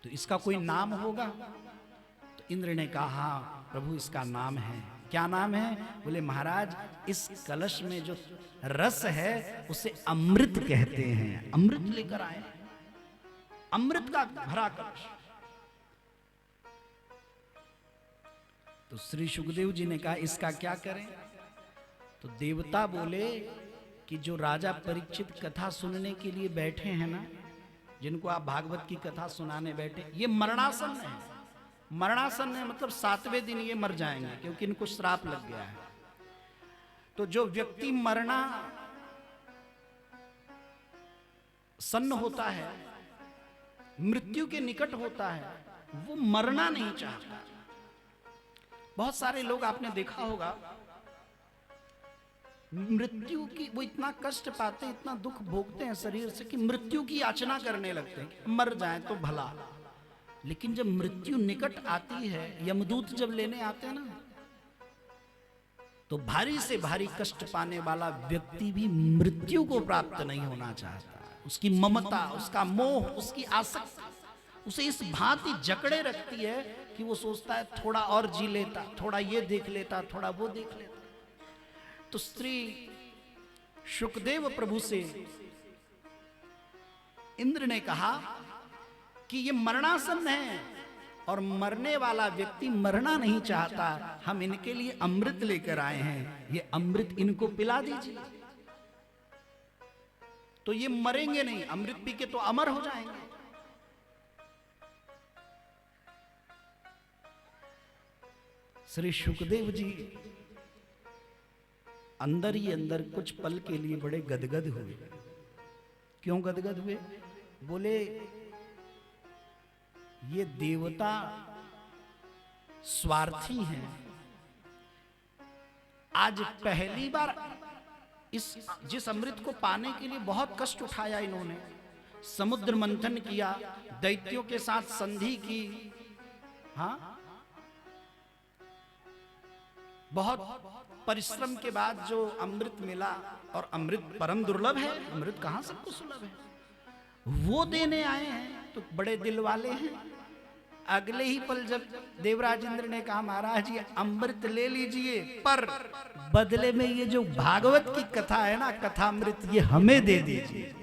तो इसका कोई नाम होगा? तो इंद्र ने कहा, हाँ प्रभु इसका नाम है। क्या नाम है? बोले महाराज इस कलश में जो रस है उसे अमृत कहते हैं। अमृत लेकर आए, अमृत का भरा कलश। तो श्री सुखदेव जी ने कहा इसका क्या करें? तो देवता बोले कि जो राजा परीक्षित कथा सुनने के लिए बैठे हैं ना, जिनको आप भागवत की कथा सुनाने बैठे, ये मरणासन है। मरणासन है मतलब 7वें दिन ये मर जाएंगे क्योंकि इनको श्राप लग गया है। तो जो व्यक्ति मरना सन्न होता है, मृत्यु के निकट होता है, वो मरना नहीं चाहता। बहुत सारे लोग आपने देखा होगा मृत्यु की वो इतना कष्ट पाते, इतना दुख भोगते हैं शरीर से कि मृत्यु की याचना करने लगते हैं कि मर जाए तो भला। लेकिन जब मृत्यु निकट आती है, यमदूत जब लेने आते हैं ना, तो भारी से भारी कष्ट पाने वाला व्यक्ति भी मृत्यु को प्राप्त नहीं होना चाहता। उसकी ममता, उसका मोह, उसकी आसक्ति उसे इस भांति जकड़े रखती है कि वो सोचता है थोड़ा और जी लेता, थोड़ा ये देख लेता, थोड़ा वो देख लेता। तो श्री शुकदेव प्रभु से इंद्र ने कहा कि ये मरणासन है और मरने वाला व्यक्ति मरना नहीं चाहता, हम इनके लिए अमृत लेकर आए हैं, ये अमृत इनको पिला दीजिए। तो ये मरेंगे नहीं, अमृत पी के तो अमर हो जाएंगे। श्री सुखदेव जी अंदर ही अंदर कुछ पल के लिए बड़े गदगद हुए। क्यों गदगद हुए? बोले ये देवता स्वार्थी हैं। आज पहली बार जिस अमृत को पाने के लिए बहुत कष्ट उठाया इन्होंने, समुद्र मंथन किया, दैत्यों के साथ संधि की, हाँ, बहुत परिश्रम के बाद जो अमृत मिला, और अमृत परम दुर्लभ है, अमृत कहां सबको सुलभ है, वो देने आए हैं, तो बड़े दिल वाले हैं। अगले ही पल जब देवराज इंद्र ने कहा महाराज ये अमृत ले लीजिए, पर बदले में ये जो भागवत की कथा है ना, कथामृत, ये हमें दे दीजिए।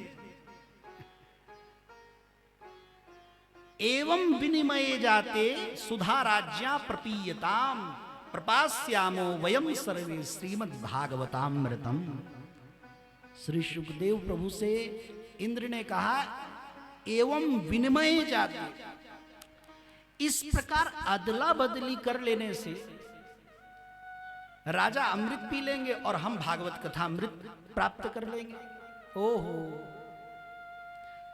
एवं विनिमये जाते सुधा राज्या प्रपीयताम प्रपास्यामो वयम सर्वे श्रीमद् भागवतामृतम। श्री सुखदेव प्रभु से इंद्र ने कहा एवं विनिमय जाते, इस प्रकार अदला बदली कर लेने से राजा अमृत पी लेंगे और हम भागवत कथा अमृत प्राप्त कर लेंगे। ओहो,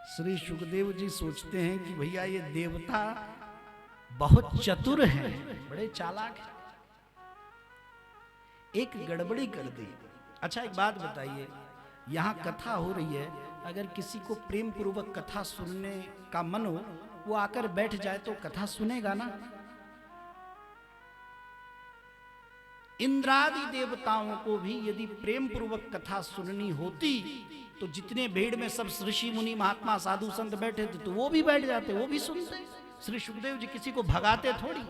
श्री सुखदेव जी सोचते हैं कि भैया ये देवता बहुत चतुर हैं, बड़े चालाक हैं, एक गड़बड़ी कर दी। अच्छा एक बात बताइए, यहां कथा हो रही है, अगर किसी को प्रेम पूर्वक कथा सुनने का मन हो, वो आकर बैठ जाए तो कथा सुनेगा ना। इंद्रादि देवताओं को भी यदि प्रेम पूर्वक कथा सुननी होती तो जितने भीड़ में सब ऋषि मुनि महात्मा साधु संत बैठे थे तो वो भी बैठ जाते, वो भी सुनते। श्री सुखदेव जी किसी को भगाते थोड़ी।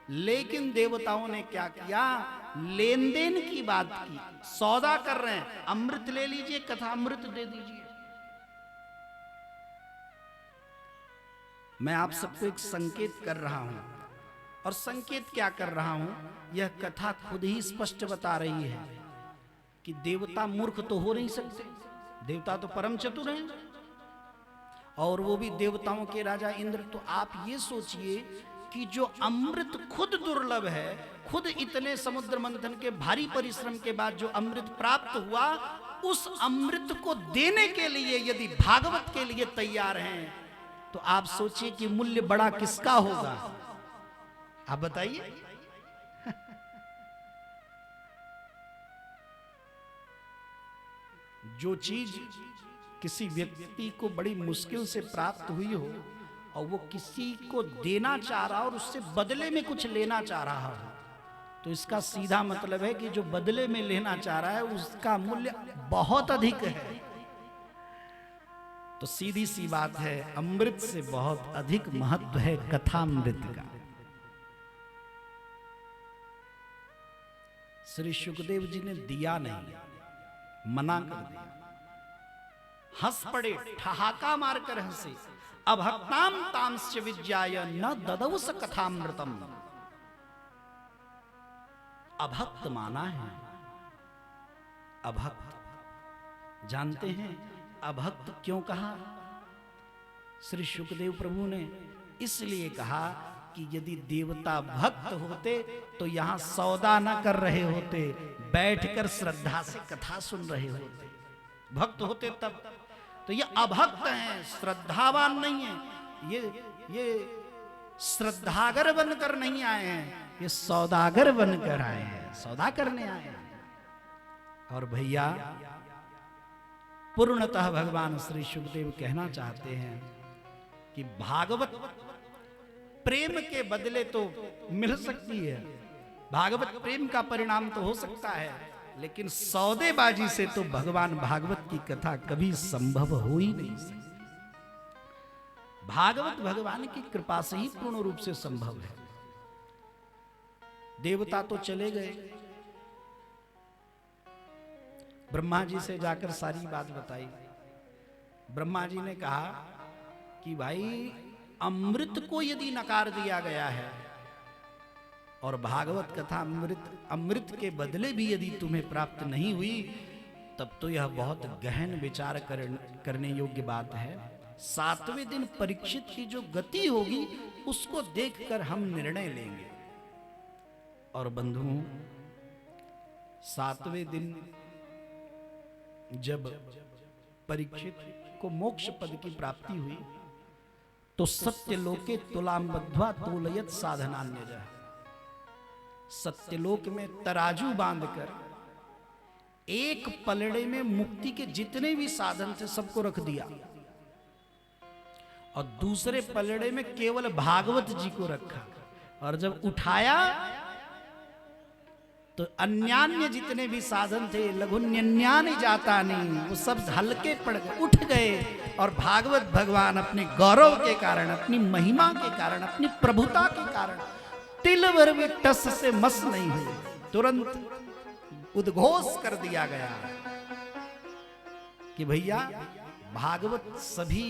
लेकिन देवताओं ने क्या किया, लेन देन की बात की, सौदा कर रहे हैं, अमृत ले लीजिए, कथा अमृत दे दीजिए। मैं आप सबको एक संकेत कर रहा हूं, और संकेत क्या कर रहा हूं, यह कथा खुद ही स्पष्ट बता रही है कि देवता मूर्ख तो हो नहीं सकते, देवता तो परम चतुर हैं, और वो भी देवताओं के राजा इंद्र। तो आप ये सोचिए कि जो अमृत खुद दुर्लभ है, खुद इतने समुद्र मंथन के भारी परिश्रम के बाद जो अमृत प्राप्त हुआ, उस अमृत को देने के लिए यदि भागवत के लिए तैयार हैं, तो आप सोचिए कि मूल्य बड़ा किसका होगा। आप बताइए। जो चीज किसी व्यक्ति को बड़ी मुश्किल से प्राप्त हुई हो और वो किसी को देना चाह रहा हो और उससे बदले में कुछ लेना चाह रहा हो, तो इसका सीधा मतलब है कि जो बदले में लेना चाह रहा है उसका मूल्य बहुत अधिक है। तो सीधी सी बात है, अमृत से बहुत अधिक महत्व है कथामृत का। श्री सुखदेव जी ने दिया नहीं, मना कर दिया, हंस पड़े, ठहाका मारकर हंसे। अभक्ताम तांस्य विज्ञाय न ददौ स कथामृतम। अभक्त माना है, अभक्त। जानते हैं अभक्त क्यों कहा? श्री सुखदेव प्रभु ने इसलिए कहा कि यदि देवता भक्त होते तो यहां सौदा न कर रहे होते, बैठकर श्रद्धा से कथा सुन रहे होते। भक्त होते तब। तो ये अभक्त हैं, श्रद्धावान नहीं है, ये श्रद्धागर बनकर नहीं आए हैं, ये सौदागर बनकर आए हैं, सौदा करने आए हैं। और भैया पूर्णतः भगवान श्री सुखदेव कहना चाहते हैं कि भागवत प्रेम के बदले तो मिल सकती है, भागवत प्रेम का परिणाम तो हो सकता है, लेकिन सौदेबाजी से तो भगवान भागवत की कथा कभी संभव हो ही नहीं सकती। भागवत भगवान की कृपा से ही पूर्ण रूप से संभव है। देवता तो चले गए, ब्रह्मा जी से जाकर सारी बात बताई। ब्रह्मा जी ने कहा कि भाई अमृत को यदि नकार दिया गया है और भागवत कथा अमृत के बदले भी यदि तुम्हें प्राप्त नहीं हुई, तब तो यह बहुत गहन विचार करने योग्य बात है। 7वें दिन परीक्षित की जो गति होगी उसको देखकर हम निर्णय लेंगे। और बंधुओं, 7वें दिन जब परीक्षित को मोक्ष पद की प्राप्ति हुई तो सत्यलोके तुलाम बद्ध्वा तोलयत साधनान्यजः, सत्यलोक में तराजू बांधकर एक पलड़े में मुक्ति के जितने भी साधन थे सबको रख दिया और दूसरे पलड़े में केवल भागवत जी को रखा। और जब उठाया तो अन्यान्य जितने भी साधन थे लघुन्यन्यानि जाता नहीं, वो सब हल्के पड़ गए, उठ गए। और भागवत भगवान अपने गौरव के कारण, अपनी महिमा के कारण, अपनी प्रभुता के कारण तिल भर भी टस से मस नहीं हुए। तुरंत उद्घोष कर दिया गया कि भैया भागवत सभी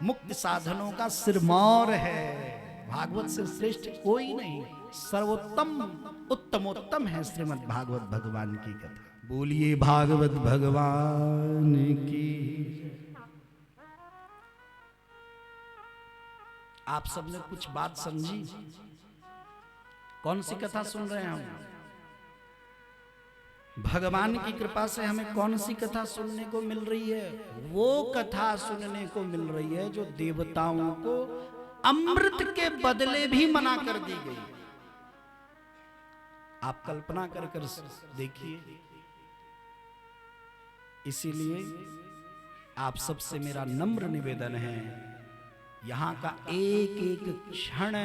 मुक्त साधनों का सिरमौर है, भागवत से श्रेष्ठ कोई नहीं, सर्वोत्तम उत्तमोत्तम है श्रीमद् भागवत भगवान की कथा। बोलिए भागवत भगवान की। आप सबने कुछ बात समझी? कौन सी कथा सुन रहे हैं हम? भगवान की कृपा से हमें कौन सी कथा सुनने को मिल रही है? वो कथा सुनने को मिल रही है जो देवताओं को अमृत के बदले भी मना कर दी गई। आप कल्पना कर देखिए। इसीलिए आप सबसे मेरा नम्र निवेदन है, यहां का एक एक क्षण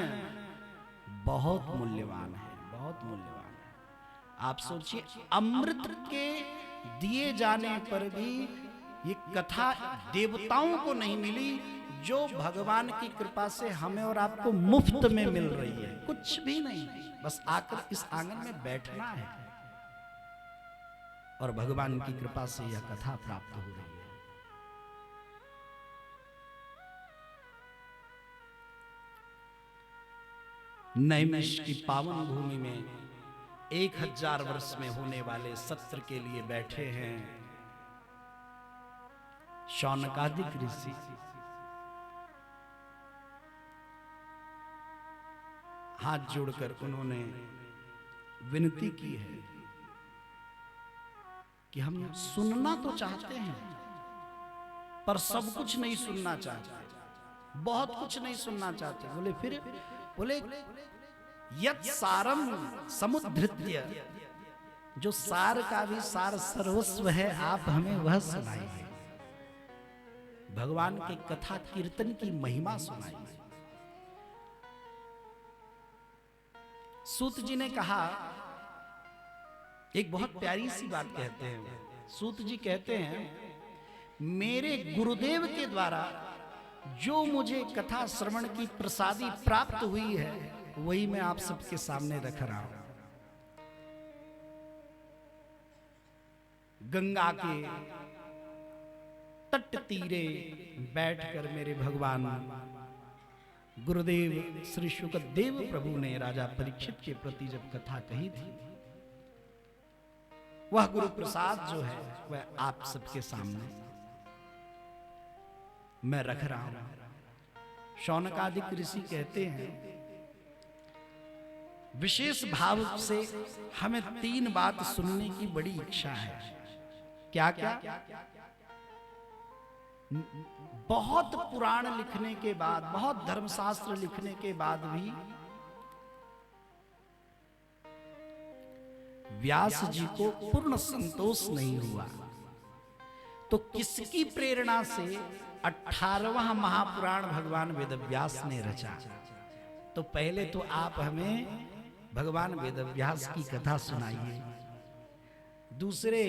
बहुत मूल्यवान है, बहुत मूल्यवान है। आप सोचिए, अमृत के दिए जाने पर भी ये कथा देवताओं को नहीं मिली, जो भगवान की कृपा से हमें और आपको मुफ्त में मिल रही है। कुछ भी नहीं, बस आकर इस आंगन में बैठना है और भगवान की कृपा से यह कथा प्राप्त हो रही है। नैमिष की पावन भूमि में 1000 वर्ष में होने वाले सत्र के लिए बैठे हैं शौनकादिक ऋषि। हाथ जोड़कर उन्होंने विनती की है कि हम सुनना तो चाहते हैं पर सब कुछ नहीं सुनना चाहते, बहुत कुछ नहीं सुनना चाहते। बोले फिर? बोले यत् सारम समुद्धृत्य, जो सार का भी सार सर्वस्व है, आप हमें वह सुनाइए। भगवान के कथा कीर्तन की महिमा सुनाइए। सूत जी ने कहा, एक बहुत प्यारी सी बात कहते हैं। सूत जी कहते हैं, मेरे गुरुदेव के द्वारा जो मुझे कथा श्रवण की प्रसादी प्राप्त हुई है वही मैं आप सबके सामने रख रहा हूं। गंगा के तट तीरे बैठकर मेरे भगवान गुरुदेव श्री शुकदेव प्रभु ने राजा परीक्षित के प्रति जब कथा कही थी, वह गुरु प्रसाद जो है वह आप सबके सामने मैं रख रहा हूं। शौनकादिक ऋषि कहते हैं, विशेष भाव से हमें 3 बात सुनने की बड़ी इच्छा है। क्या क्या? बहुत पुराण लिखने के बाद, बहुत धर्मशास्त्र लिखने के बाद भी व्यास जी को पूर्ण संतोष नहीं हुआ, तो किसकी प्रेरणा से 18वां महापुराण भगवान वेदव्यास ने रचा। तो पहले तो आप हमें भगवान वेदव्यास की कथा सुनाइए। दूसरे,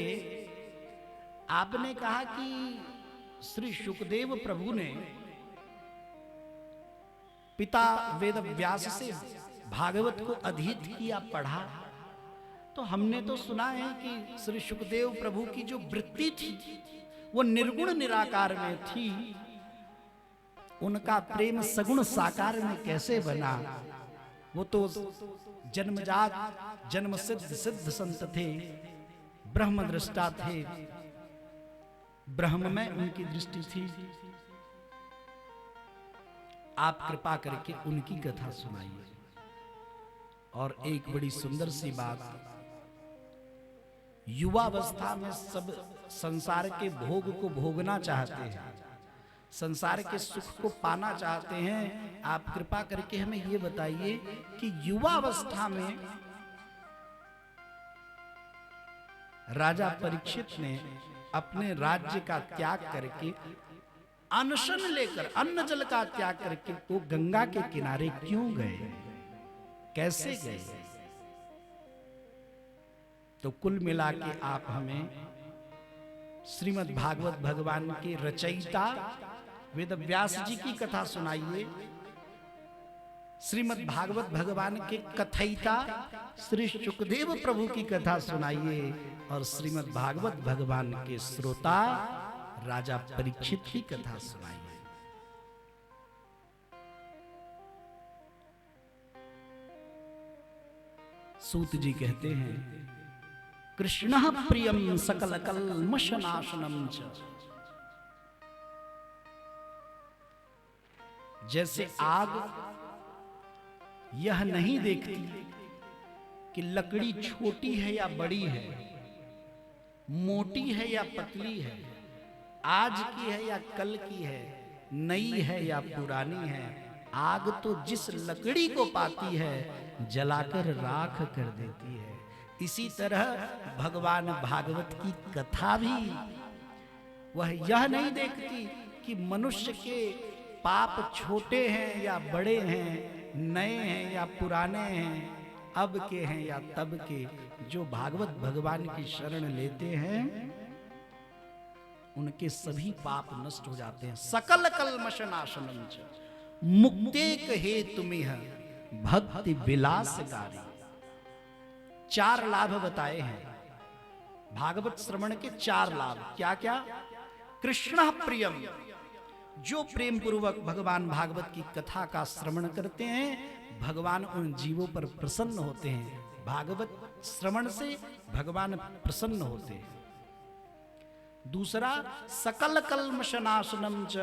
आपने कहा कि श्री सुखदेव प्रभु ने पिता वेद व्यास से भागवत को अधीत किया, पढ़ा। तो हमने तो सुना है कि श्री सुखदेव प्रभु की जो वृत्ति थी वो निर्गुण निराकार में थी, उनका प्रेम सगुण साकार में कैसे बना? वो तो जन्मजात जन्म सिद्ध सिद्ध संत थे, ब्रह्म दृष्टा थे, ब्रह्म में उनकी दृष्टि थी। आप कृपा करके उनकी कथा सुनाइए। और एक बड़ी सुंदर सी बात, युवावस्था में सब संसार के भोग को भोगना चाहते हैं, संसार के सुख को पाना चाहते हैं। आप कृपा करके हमें यह बताइए कि युवावस्था में राजा परीक्षित ने अपने राज्य का त्याग करके, अनशन लेकर, अन्न जल का त्याग करके वो गंगा के किनारे क्यों गए, कैसे गए? तो कुल मिला के आप हमें श्रीमद् भागवत भगवान के रचयिता वेद व्यास जी की कथा सुनाइए, श्रीमद् भागवत भगवान के कथयिता श्री सुखदेव प्रभु की कथा सुनाइए, और श्रीमद् भागवत भगवान के श्रोता राजा परीक्षित की कथा सुनाइए। सूत जी कहते हैं, कृष्णः प्रियं सकल कल्मषनाशनम च। जैसे आग यह नहीं देखती कि लकड़ी छोटी है या बड़ी है, मोटी है या पतली है, आज की है या कल की है, नई है या पुरानी है, आग तो जिस लकड़ी को पाती है जलाकर राख कर देती है। इसी तरह भगवान भागवत की कथा भी वह यह नहीं देखती कि मनुष्य के पाप छोटे हैं या बड़े हैं, नए हैं या पुराने हैं, अब के हैं या तब के। जो भागवत भगवान की शरण लेते हैं उनके सभी पाप नष्ट हो जाते हैं। सकल कल्मषनाशनम च मुक्तेक हेतुमिह भक्ति विलासकारी। 4 लाभ बताए हैं भागवत श्रवण के। 4 लाभ क्या क्या? कृष्ण प्रियम, जो प्रेम पूर्वक भगवान भागवत की कथा का श्रवण करते हैं भगवान उन जीवों पर प्रसन्न होते हैं। भागवत श्रवण से भगवान प्रसन्न होते हैं। दूसरा, सकल कल्मषनाशनम च,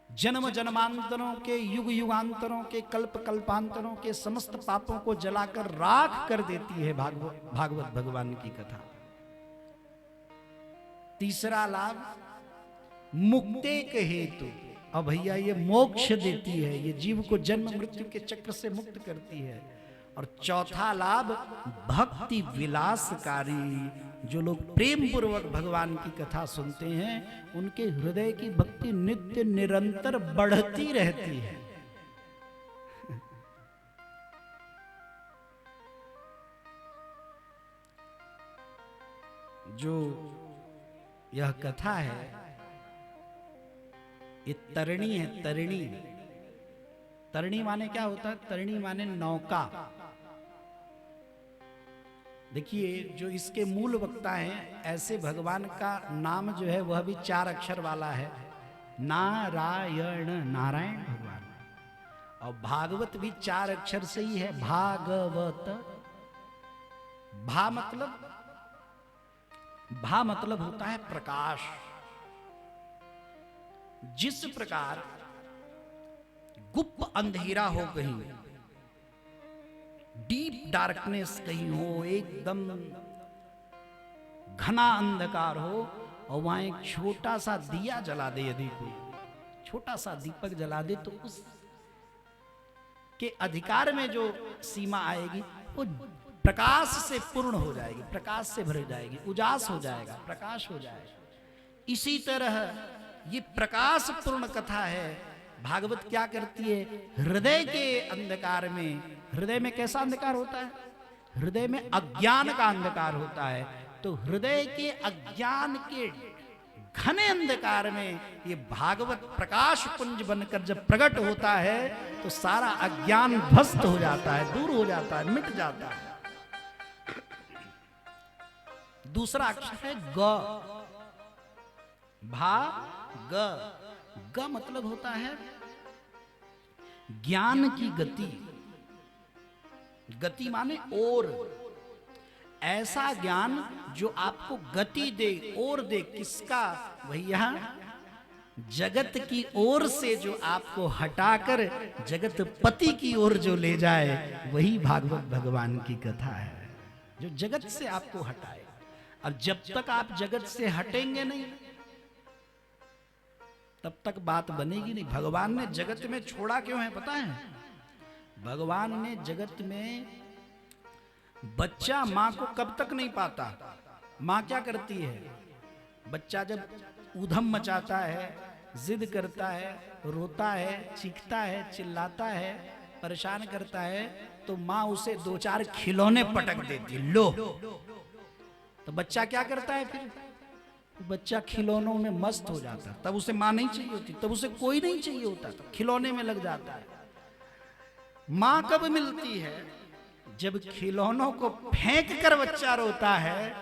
जन्म जन्मांतरों के, युग युगांतरों के, कल्प कल्पांतरों के समस्त पापों को जलाकर राख कर देती है भागवत भगवान की कथा। तीसरा लाभ, मुक्ते के हेतु, अब भैया ये मोक्ष देती है, ये जीव को जन्म मृत्यु के चक्र से मुक्त करती है। और चौथा लाभ, भक्ति विलासकारी, जो लोग प्रेम पूर्वक भगवान की कथा सुनते हैं उनके हृदय की भक्ति नित्य निरंतर बढ़ती रहती है। जो यह कथा है ये तरणी है। तरणी, तरणी माने क्या होता है? तरणी माने नौका। देखिए, जो इसके मूल वक्ता हैं, ऐसे भगवान का नाम जो है वह भी 4 अक्षर वाला है, नारायण, नारायण भगवान। और भागवत भी 4 अक्षर से ही है, भागवत। भा मतलब होता है प्रकाश। जिस प्रकार गुप्त अंधेरा हो, कहीं डीप डार्कनेस कहीं हो, एकदम घना अंधकार हो, और वहां एक छोटा सा दिया जला दे, यदि कोई छोटा सा दीपक जला दे तो उस के अधिकार में जो सीमा आएगी वो प्रकाश से पूर्ण हो जाएगी, प्रकाश से भर जाएगी, उजास हो जाएगा, प्रकाश हो जाएगा। इसी तरह ये प्रकाश पूर्ण कथा है। भागवत क्या करती है? हृदय के अंधकार में, हृदय में कैसा अंधकार होता है? हृदय में अज्ञान का अंधकार होता है, तो हृदय के अज्ञान के घने अंधकार में ये भागवत प्रकाश पुंज बनकर जब प्रकट होता है तो सारा अज्ञान ध्वस्त हो जाता है, दूर हो जाता है, मिट जाता है। दूसरा अक्षर है ग। ग मतलब होता है ज्ञान की गति। गति माने ओर, ऐसा ज्ञान जो आपको गति दे, ओर दे। किसका? भैया जगत की ओर से जो आपको हटाकर जगत पति की ओर जो ले जाए, वही भागवत भगवान की कथा है, जो जगत से आपको हटाए। और जब तक आप जगत से हटेंगे नहीं, तब तक बात बनेगी नहीं। भगवान ने जगत में छोड़ा क्यों है पता है? भगवान ने जगत में बच्चा मां को कब तक नहीं पाता। मां क्या करती है? बच्चा जब ऊधम मचाता है, जिद करता है, रोता है, चीखता है, चिल्लाता है, परेशान करता है, तो मां उसे 2-4 खिलौने पटक देती है, लो। तो बच्चा क्या करता है फिर? बच्चा खिलौनों में मस्त हो जाता है। तब उसे मां नहीं चाहिए होती, तब उसे कोई नहीं चाहिए होता, तो खिलौने में लग जाता है। मां कब मिलती है? जब खिलौनों को फेंक कर बच्चा रोता है,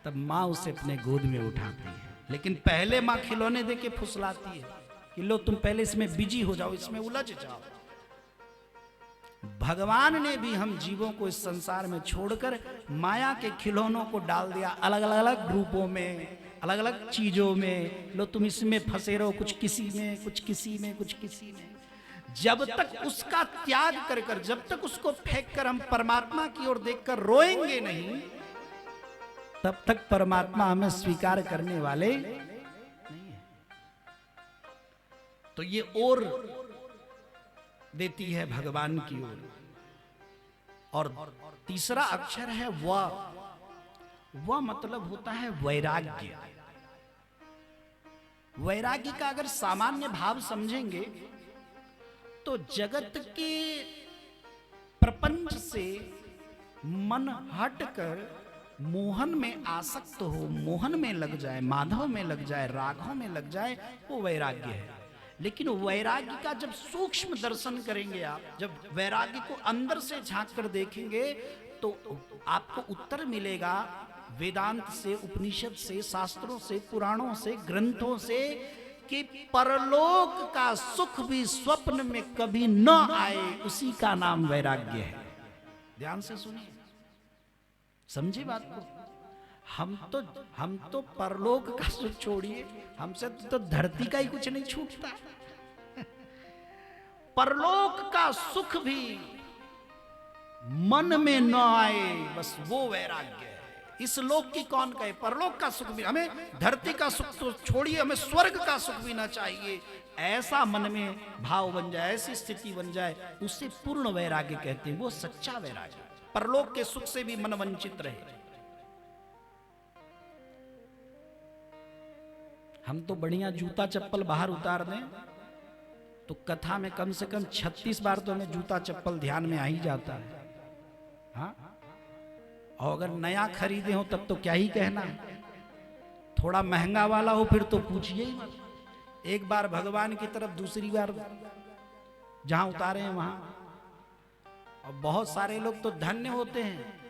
तब मां उसे अपने गोद में उठाती है। लेकिन पहले मां खिलौने देके फुसलाती है कि लो तुम पहले इसमें बिजी हो जाओ, इसमें उलझ जाओ। भगवान ने भी हम जीवों को इस संसार में छोड़कर माया के खिलौनों को डाल दिया, अलग अलग ग्रुपों में, अलग अलग चीजों में। लो तुम इसमें फंसे रहो, कुछ किसी में, कुछ किसी में, कुछ किसी में। जब तक उसका त्याग कर कर, जब तक उसको फेंक कर हम परमात्मा की ओर देखकर रोएंगे नहीं, तब तक परमात्मा हमें स्वीकार करने वाले नहीं है। तो ये ओर देती है भगवान की ओर। और तीसरा अक्षर है व मतलब होता है वैराग्य। वैराग्य का अगर सामान्य भाव समझेंगे तो जगत के प्रपंच से मन हटकर मोहन में आसक्त हो, मोहन में लग जाए, माधव में लग जाए, राघव में लग जाए, वो वैराग्य है। लेकिन वैराग्य का जब सूक्ष्म दर्शन करेंगे आप, जब वैराग्य को अंदर से झांक कर देखेंगे, तो आपको उत्तर मिलेगा वेदांत से, उपनिषद से, शास्त्रों से, पुराणों से, ग्रंथों से, कि परलोक का सुख भी स्वप्न में कभी न आए, उसी का नाम वैराग्य है। ध्यान से सुनिए, समझे बात को। हम तो परलोक का सुख छोड़िए, हमसे तो धरती का ही कुछ नहीं छूटता। परलोक का सुख भी मन में न आए, बस वो वैराग्य है। इस लोक की कौन कहे, परलोक का सुख भी, हमें धरती का सुख तो छोड़िए, हमें स्वर्ग का सुख भी ना चाहिए। ऐसा मन में भाव बन जाए, ऐसी स्थिति बन जाए, उससे पूर्ण वैराग्य कहते हैं। वो सच्चा वैराग्य, परलोक के सुख से भी मन वंचित रहे। हम तो बढ़िया जूता चप्पल बाहर उतार दें तो कथा में कम से कम 36 बार तो हमें जूता चप्पल ध्यान में आ ही जाता है। हाँ, और अगर नया खरीदे हो तब तो क्या ही कहना, थोड़ा महंगा वाला हो फिर तो पूछिए ही मत। एक बार भगवान की तरफ, दूसरी बार जहां उतारे हैं वहां। और बहुत सारे लोग तो धन्य होते हैं,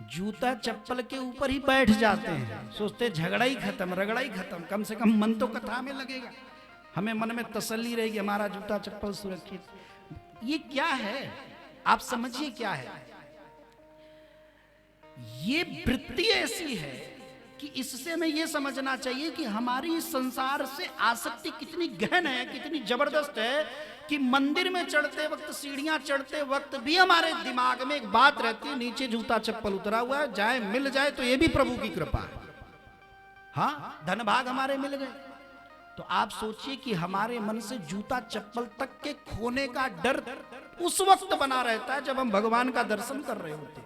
जूता चप्पल के ऊपर ही बैठ जाते हैं, सोचते झगड़ा ही खत्म, रगड़ा ही खत्म, कम से कम मन तो कथा में लगेगा, हमें मन में तसल्ली रहेगी, हमारा जूता चप्पल सुरक्षित। ये क्या है, आप समझिए क्या है। ये वृत्ति ऐसी है कि इससे हमें यह समझना चाहिए कि हमारी संसार से आसक्ति कितनी गहन है, कितनी जबरदस्त है, कि मंदिर में चढ़ते वक्त, सीढ़ियां चढ़ते वक्त भी हमारे दिमाग में एक बात रहती है, नीचे जूता चप्पल उतरा हुआ है, जाए मिल जाए तो ये भी प्रभु की कृपा है। हाँ, धन भाग हमारे मिल गए। तो आप सोचिए कि हमारे मन से जूता चप्पल तक के खोने का डर उस वक्त बना रहता है जब हम भगवान का दर्शन कर रहे होते।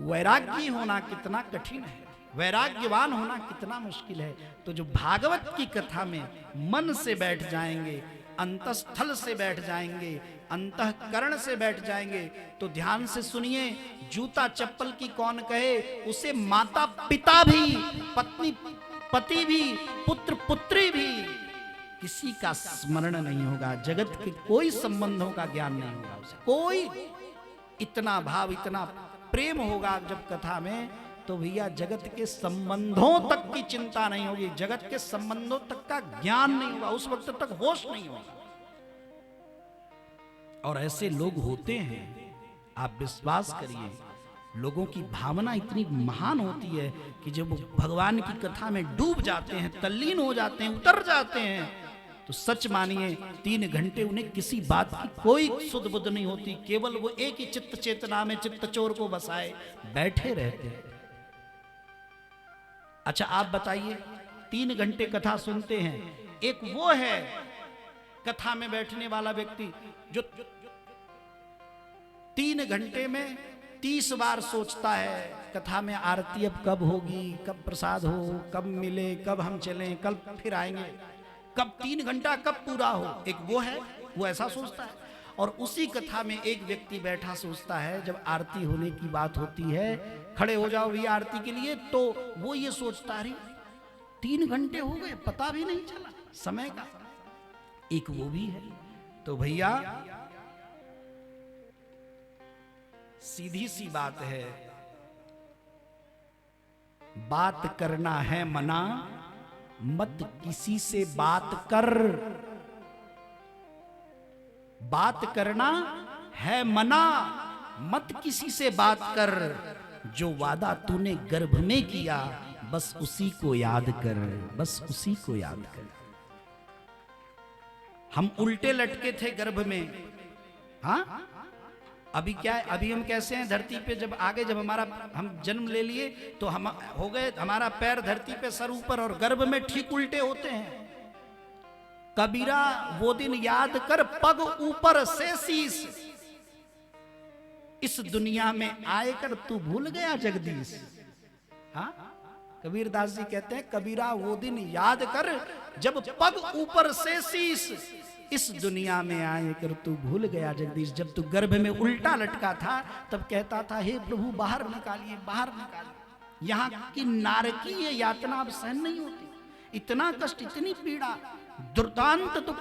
वैराग्य होना कितना कठिन है, वैराग्यवान होना कितना मुश्किल है। तो जो भागवत की कथा में मन से बैठ जाएंगे, अंतस्थल से बैठ जाएंगे, अंतःकरण से बैठ जाएंगे तो ध्यान से सुनिए, जूता चप्पल की कौन कहे, उसे माता पिता भी, पत्नी पति भी, पुत्र पुत्री भी, किसी का स्मरण नहीं होगा, जगत के कोई संबंधों का ज्ञान नहीं होगा उसे, कोई। इतना भाव, इतना प्रेम होगा जब कथा में, तो भैया जगत के संबंधों तक की चिंता नहीं होगी, जगत के संबंधों तक का ज्ञान नहीं होगा, उस वक्त तक होश नहीं होगा। और ऐसे लोग होते हैं, आप विश्वास करिए, लोगों की भावना इतनी महान होती है कि जब वो भगवान की कथा में डूब जाते हैं, तल्लीन हो जाते हैं, उतर जाते हैं, तो सच मानिए 3 घंटे उन्हें किसी बात की कोई सुध बुध नहीं होती, केवल वो एक ही चित्त चेतना में चित्त चोर को बसाए बैठे रहते हैं। अच्छा आप बताइए, 3 घंटे कथा सुनते हैं, एक वो है कथा में बैठने वाला व्यक्ति जो 3 घंटे में 30 बार सोचता है कथा में आरती अब कब होगी, कब प्रसाद हो, कब मिले, कब हम चलें, कल फिर आएंगे, कब 3 घंटा कब पूरा हो। एक वो है, वो ऐसा सोचता है। और उसी कथा में एक व्यक्ति बैठा सोचता है, जब आरती होने की बात होती है, खड़े हो जाओ भैया आरती के लिए, तो वो ये सोचता है 3 घंटे हो गए, पता भी नहीं चला समय का। एक वो भी है। तो भैया सीधी सी बात है, बात करना है मना, मत किसी से बात कर। बात करना है मना, मत किसी से बात कर, जो वादा तूने गर्भ में किया, बस उसी को याद कर, बस उसी को याद कर। हम उल्टे लटके थे गर्भ में, हाँ अभी क्या है, अभी हम कैसे हैं धरती पे, जब आगे जब हमारा हम जन्म ले लिए तो हम हो गए, हमारा पैर धरती पे सर ऊपर, और गर्भ में ठीक उल्टे होते हैं। कबीरा वो दिन याद कर, पग ऊपर से शीश, इस दुनिया में आए कर तू भूल गया जगदीश। हाँ कबीर दास जी कहते हैं, कबीरा वो दिन याद कर, जब पग ऊपर से शीश, इस दुनिया में आए कर तू भूल गया जगदीश। जब तू गर्भ में उल्टा लटका था तब कहता था, हे प्रभु बाहर निकालिए, बाहर निकालिए। यहाँ की नारकीय यातना अब सहन नहीं होती, इतना कष्ट, इतनी पीड़ा, दुर्दांत दुख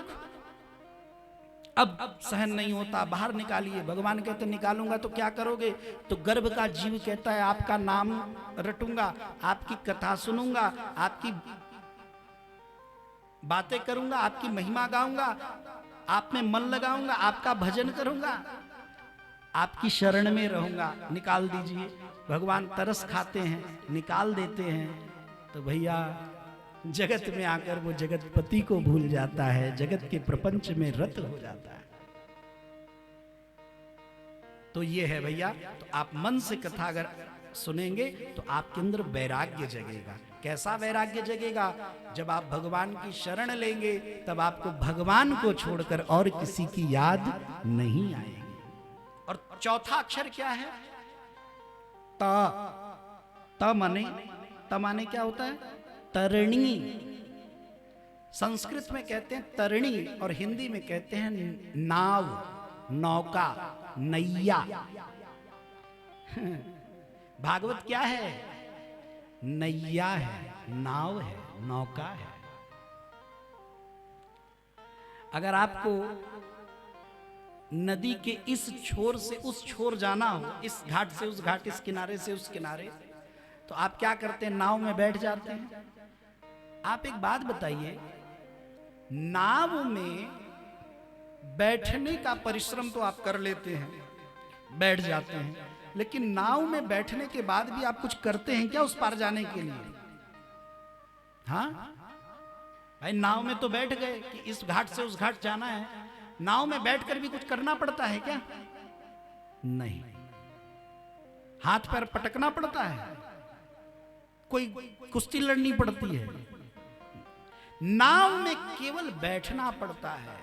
अब सहन नहीं होता, बाहर निकालिए। भगवान कहते निकालूंगा तो क्या करोगे? तो गर्भ का जीव कहता है, आपका नाम रटूंगा, आपकी कथा सुनूंगा, आपकी बातें करूंगा, आपकी महिमा गाऊंगा, आप में मन लगाऊंगा, आपका भजन करूंगा, आपकी शरण में रहूंगा, निकाल दीजिए। भगवान तरस खाते हैं, निकाल देते हैं। तो भैया जगत में आकर वो जगतपति को भूल जाता है, जगत के प्रपंच में रत हो जाता है। तो ये है भैया। तो आप मन से कथा अगर सुनेंगे तो आपके अंदर वैराग्य जगेगा। कैसा वैराग्य जगेगा? जब आप भगवान की शरण लेंगे तब आपको भगवान को छोड़कर और किसी की याद नहीं आएगी। और चौथा अक्षर क्या है? त। त माने क्या होता है? तरणी। संस्कृत में कहते हैं तरणी और हिंदी में कहते हैं नाव, नौका, नैया। भागवत क्या है? नैया है, नाव है, नौका है। अगर आपको नदी के इस छोर से उस छोर जाना हो, इस घाट से उस घाट, इस किनारे से उस किनारे, तो आप क्या करते हैं? नाव में बैठ जाते हैं। आप एक बात बताइए, नाव में बैठने का परिश्रम तो आप कर लेते हैं, बैठ जाते हैं, लेकिन नाव में बैठने के बाद भी आप कुछ करते हैं क्या उस पार जाने के लिए? हाँ भाई, नाव में तो बैठ गए कि इस घाट से उस घाट जाना है, नाव में बैठकर भी कुछ करना पड़ता है क्या? नहीं। हाथ पैर पटकना पड़ता है, कोई कुश्ती लड़नी पड़ती है। नाव में केवल बैठना पड़ता है।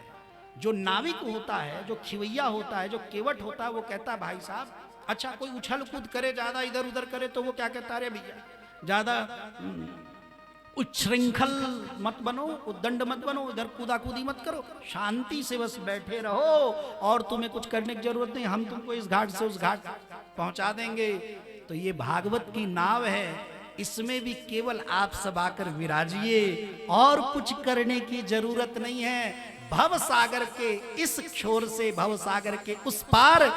जो नाविक होता है, जो खिवैया होता है, जो केवट होता है, वो कहता है भाई साहब, अच्छा कोई उछल कूद करे, ज्यादा इधर उधर करे, तो वो क्या कहता है? अरे भैया ज्यादा उच्छृंखल मत बनो, उद्दंड मत बनो, इधर कूदा कूदी मत करो, शांति से बस बैठे रहो और तुम्हें कुछ करने की जरूरत नहीं, हम तुमको इस घाट से उस घाट पहुंचा देंगे। तो ये भागवत की नाव है, इसमें भी केवल आप सब आकर विराजिए और कुछ करने की जरूरत नहीं है। भव सागर के इस छोर से भव सागर के उस पार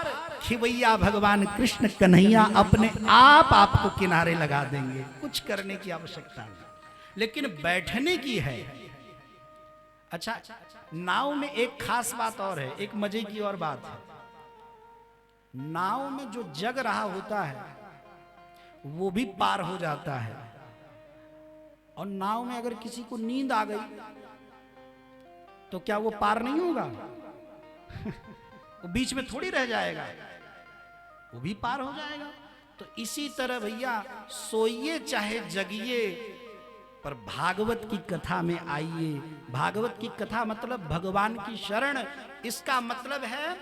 खिवैया भगवान कृष्ण कन्हैया अपने आप आपको किनारे लगा देंगे, कुछ करने की आवश्यकता नहीं, लेकिन बैठने की है। अच्छा, नाव में एक खास बात और है, एक मजे की और बात है। नाव में जो जग रहा होता है वो भी पार हो जाता है, और नाव में अगर किसी को नींद आ गई तो क्या वो पार नहीं होगा? वो बीच में थोड़ी रह जाएगा, वो भी पार हो जाएगा। तो इसी तरह भैया सोइए चाहे जगिए, पर भागवत की कथा में आइए। भागवत की कथा मतलब भगवान की शरण, इसका मतलब है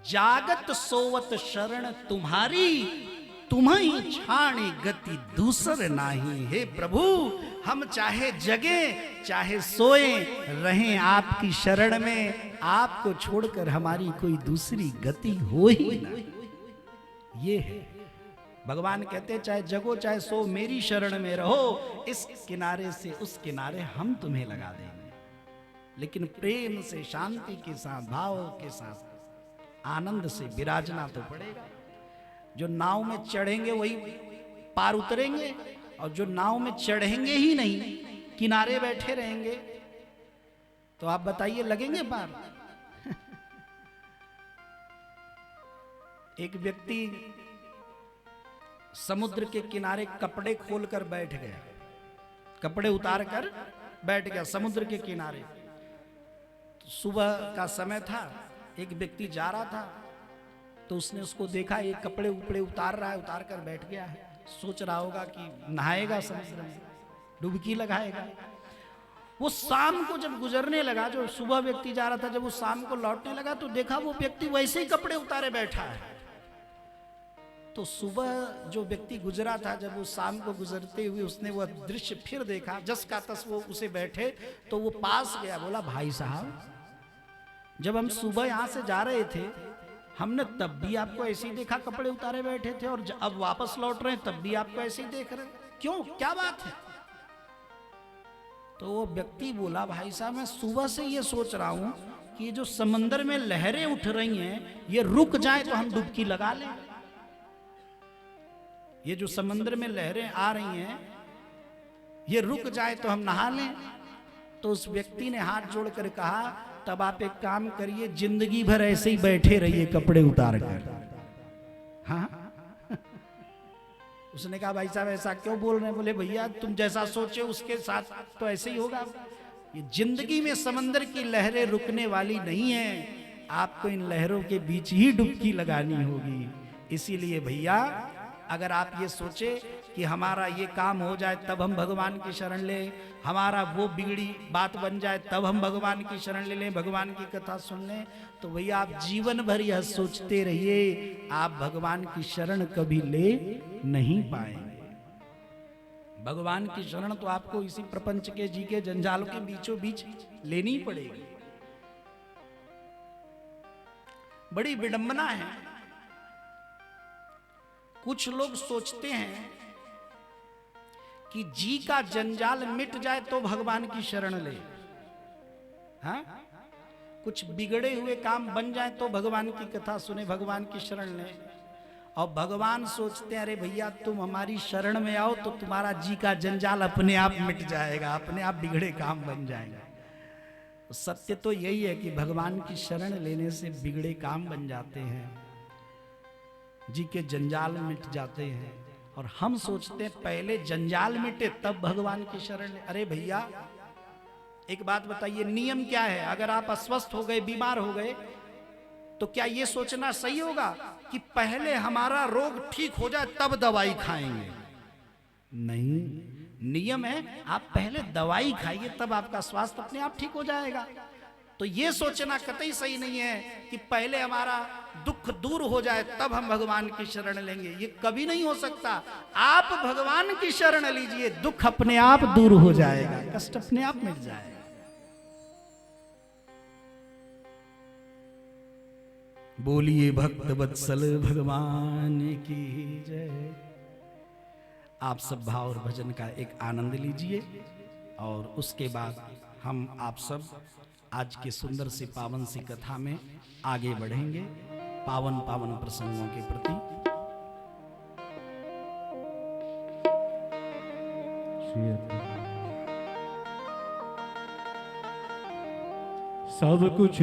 जागत सोवत शरण तुम्हारी, तुम्हें छाणे गति दूसर नाही। हे प्रभु, हम चाहे जगे चाहे सोए रहें आपकी शरण में, आपको छोड़कर हमारी कोई दूसरी गति हो ही ना। ये है भगवान कहते चाहे जगो चाहे सो मेरी शरण में रहो, इस किनारे से उस किनारे हम तुम्हें लगा देंगे। लेकिन प्रेम से, शांति के साथ, भाव के साथ, आनंद से विराजना तो पड़ेगा। जो नाव में चढ़ेंगे वही पार उतरेंगे, और जो नाव में चढ़ेंगे ही नहीं, किनारे बैठे रहेंगे, तो आप बताइए लगेंगे पार? एक व्यक्ति समुद्र के किनारे कपड़े खोलकर बैठ गया, कपड़े उतार कर बैठ गया समुद्र के किनारे। सुबह का समय था, एक व्यक्ति जा रहा था, तो उसने उसको देखा, ये कपड़े उपड़े उतार रहा है, उतार कर बैठ गया है, सोच रहा होगा कि नहाएगा समुद्र में, डुबकी लगाएगा। वो शाम को जब गुजरने लगा, जो सुबह व्यक्ति जा रहा था, जब वो शाम को लौटने लगा तो देखा वो व्यक्ति वैसे ही कपड़े उतारे बैठा है। तो सुबह जो व्यक्ति गुजरा था, जब वो शाम को गुजरते हुए उसने वह दृश्य फिर देखा, जस का तस वो उसे बैठे, तो वो पास गया, बोला भाई साहब, जब हम सुबह यहां से जा रहे थे हमने तब भी आपको ऐसे ही देखा, कपड़े उतारे बैठे थे, और अब वापस लौट रहे हैं तब भी आपको ऐसे ही देख रहे हैं, क्यों, क्या बात है? तो वो व्यक्ति बोला, भाई साहब मैं सुबह से ये सोच रहा हूं कि जो समंदर में लहरें उठ रही हैं ये रुक जाए तो हम डुबकी लगा लें। ये जो समंदर में लहरें आ रही हैं ये रुक जाए तो हम नहा लें। तो उस व्यक्ति ने हाथ जोड़कर कहा, तब आप एक काम करिए, जिंदगी भर ऐसे ही बैठे रहिए कपड़े उतार कर। हाँ उसने कहा, भाई साहब ऐसा क्यों बोल रहे हैं? बोले, भैया तुम जैसा सोचे उसके साथ तो ऐसे ही होगा। ये जिंदगी में समंदर की लहरें रुकने वाली नहीं है, आपको इन लहरों के बीच ही डुबकी लगानी होगी। इसीलिए भैया अगर आप ये सोचे कि हमारा ये काम हो जाए तब हम भगवान की शरण लें, हमारा वो बिगड़ी बात बन जाए तब हम भगवान की शरण ले लें, भगवान की कथा सुन लें, तो भैया आप जीवन भर यह सोचते रहिए, आप भगवान की शरण कभी ले नहीं पाएंगे। भगवान की शरण तो आपको इसी प्रपंच के जी के जंजालों के बीचों बीच लेनी पड़ेगी। बड़ी विडंबना है, कुछ लोग सोचते हैं कि जी का जंजाल मिट जाए तो भगवान की शरण ले, हाँ? कुछ बिगड़े हुए काम बन जाए तो भगवान की कथा सुने, भगवान की शरण ले। और भगवान सोचते हैं, अरे भैया तुम हमारी शरण में आओ तो तुम्हारा जी का जंजाल अपने आप मिट जाएगा, अपने आप बिगड़े काम बन जाएगा। तो सत्य तो यही है कि भगवान की शरण लेने से बिगड़े काम बन जाते हैं, जी के जंजाल मिट जाते हैं। और हम सोचते हैं पहले जंजाल मिटे तब भगवान की शरण ले। अरे भैया एक बात बताइए, नियम क्या है? अगर आप अस्वस्थ हो गए, बीमार हो गए, तो क्या ये सोचना सही होगा कि पहले हमारा रोग ठीक हो जाए तब दवाई खाएंगे? नहीं, नियम है आप पहले दवाई खाइए तब आपका स्वास्थ्य अपने आप ठीक हो जाएगा। तो ये सोचना कतई सही नहीं है कि पहले हमारा दुख दूर हो जाए तब हम भगवान की शरण लेंगे। ये कभी नहीं हो सकता। आप भगवान की शरण लीजिए, दुख अपने आप दूर हो जाएगा, कष्ट अपने आप मिट जाएगा। बोलिए भक्त वत्सल भगवान की जय। आप सब भाव और भजन का एक आनंद लीजिए और उसके बाद हम आप सब आज के सुंदर सी पावन सी कथा में आगे बढ़ेंगे पावन पावन प्रसंगों के प्रति। सब कुछ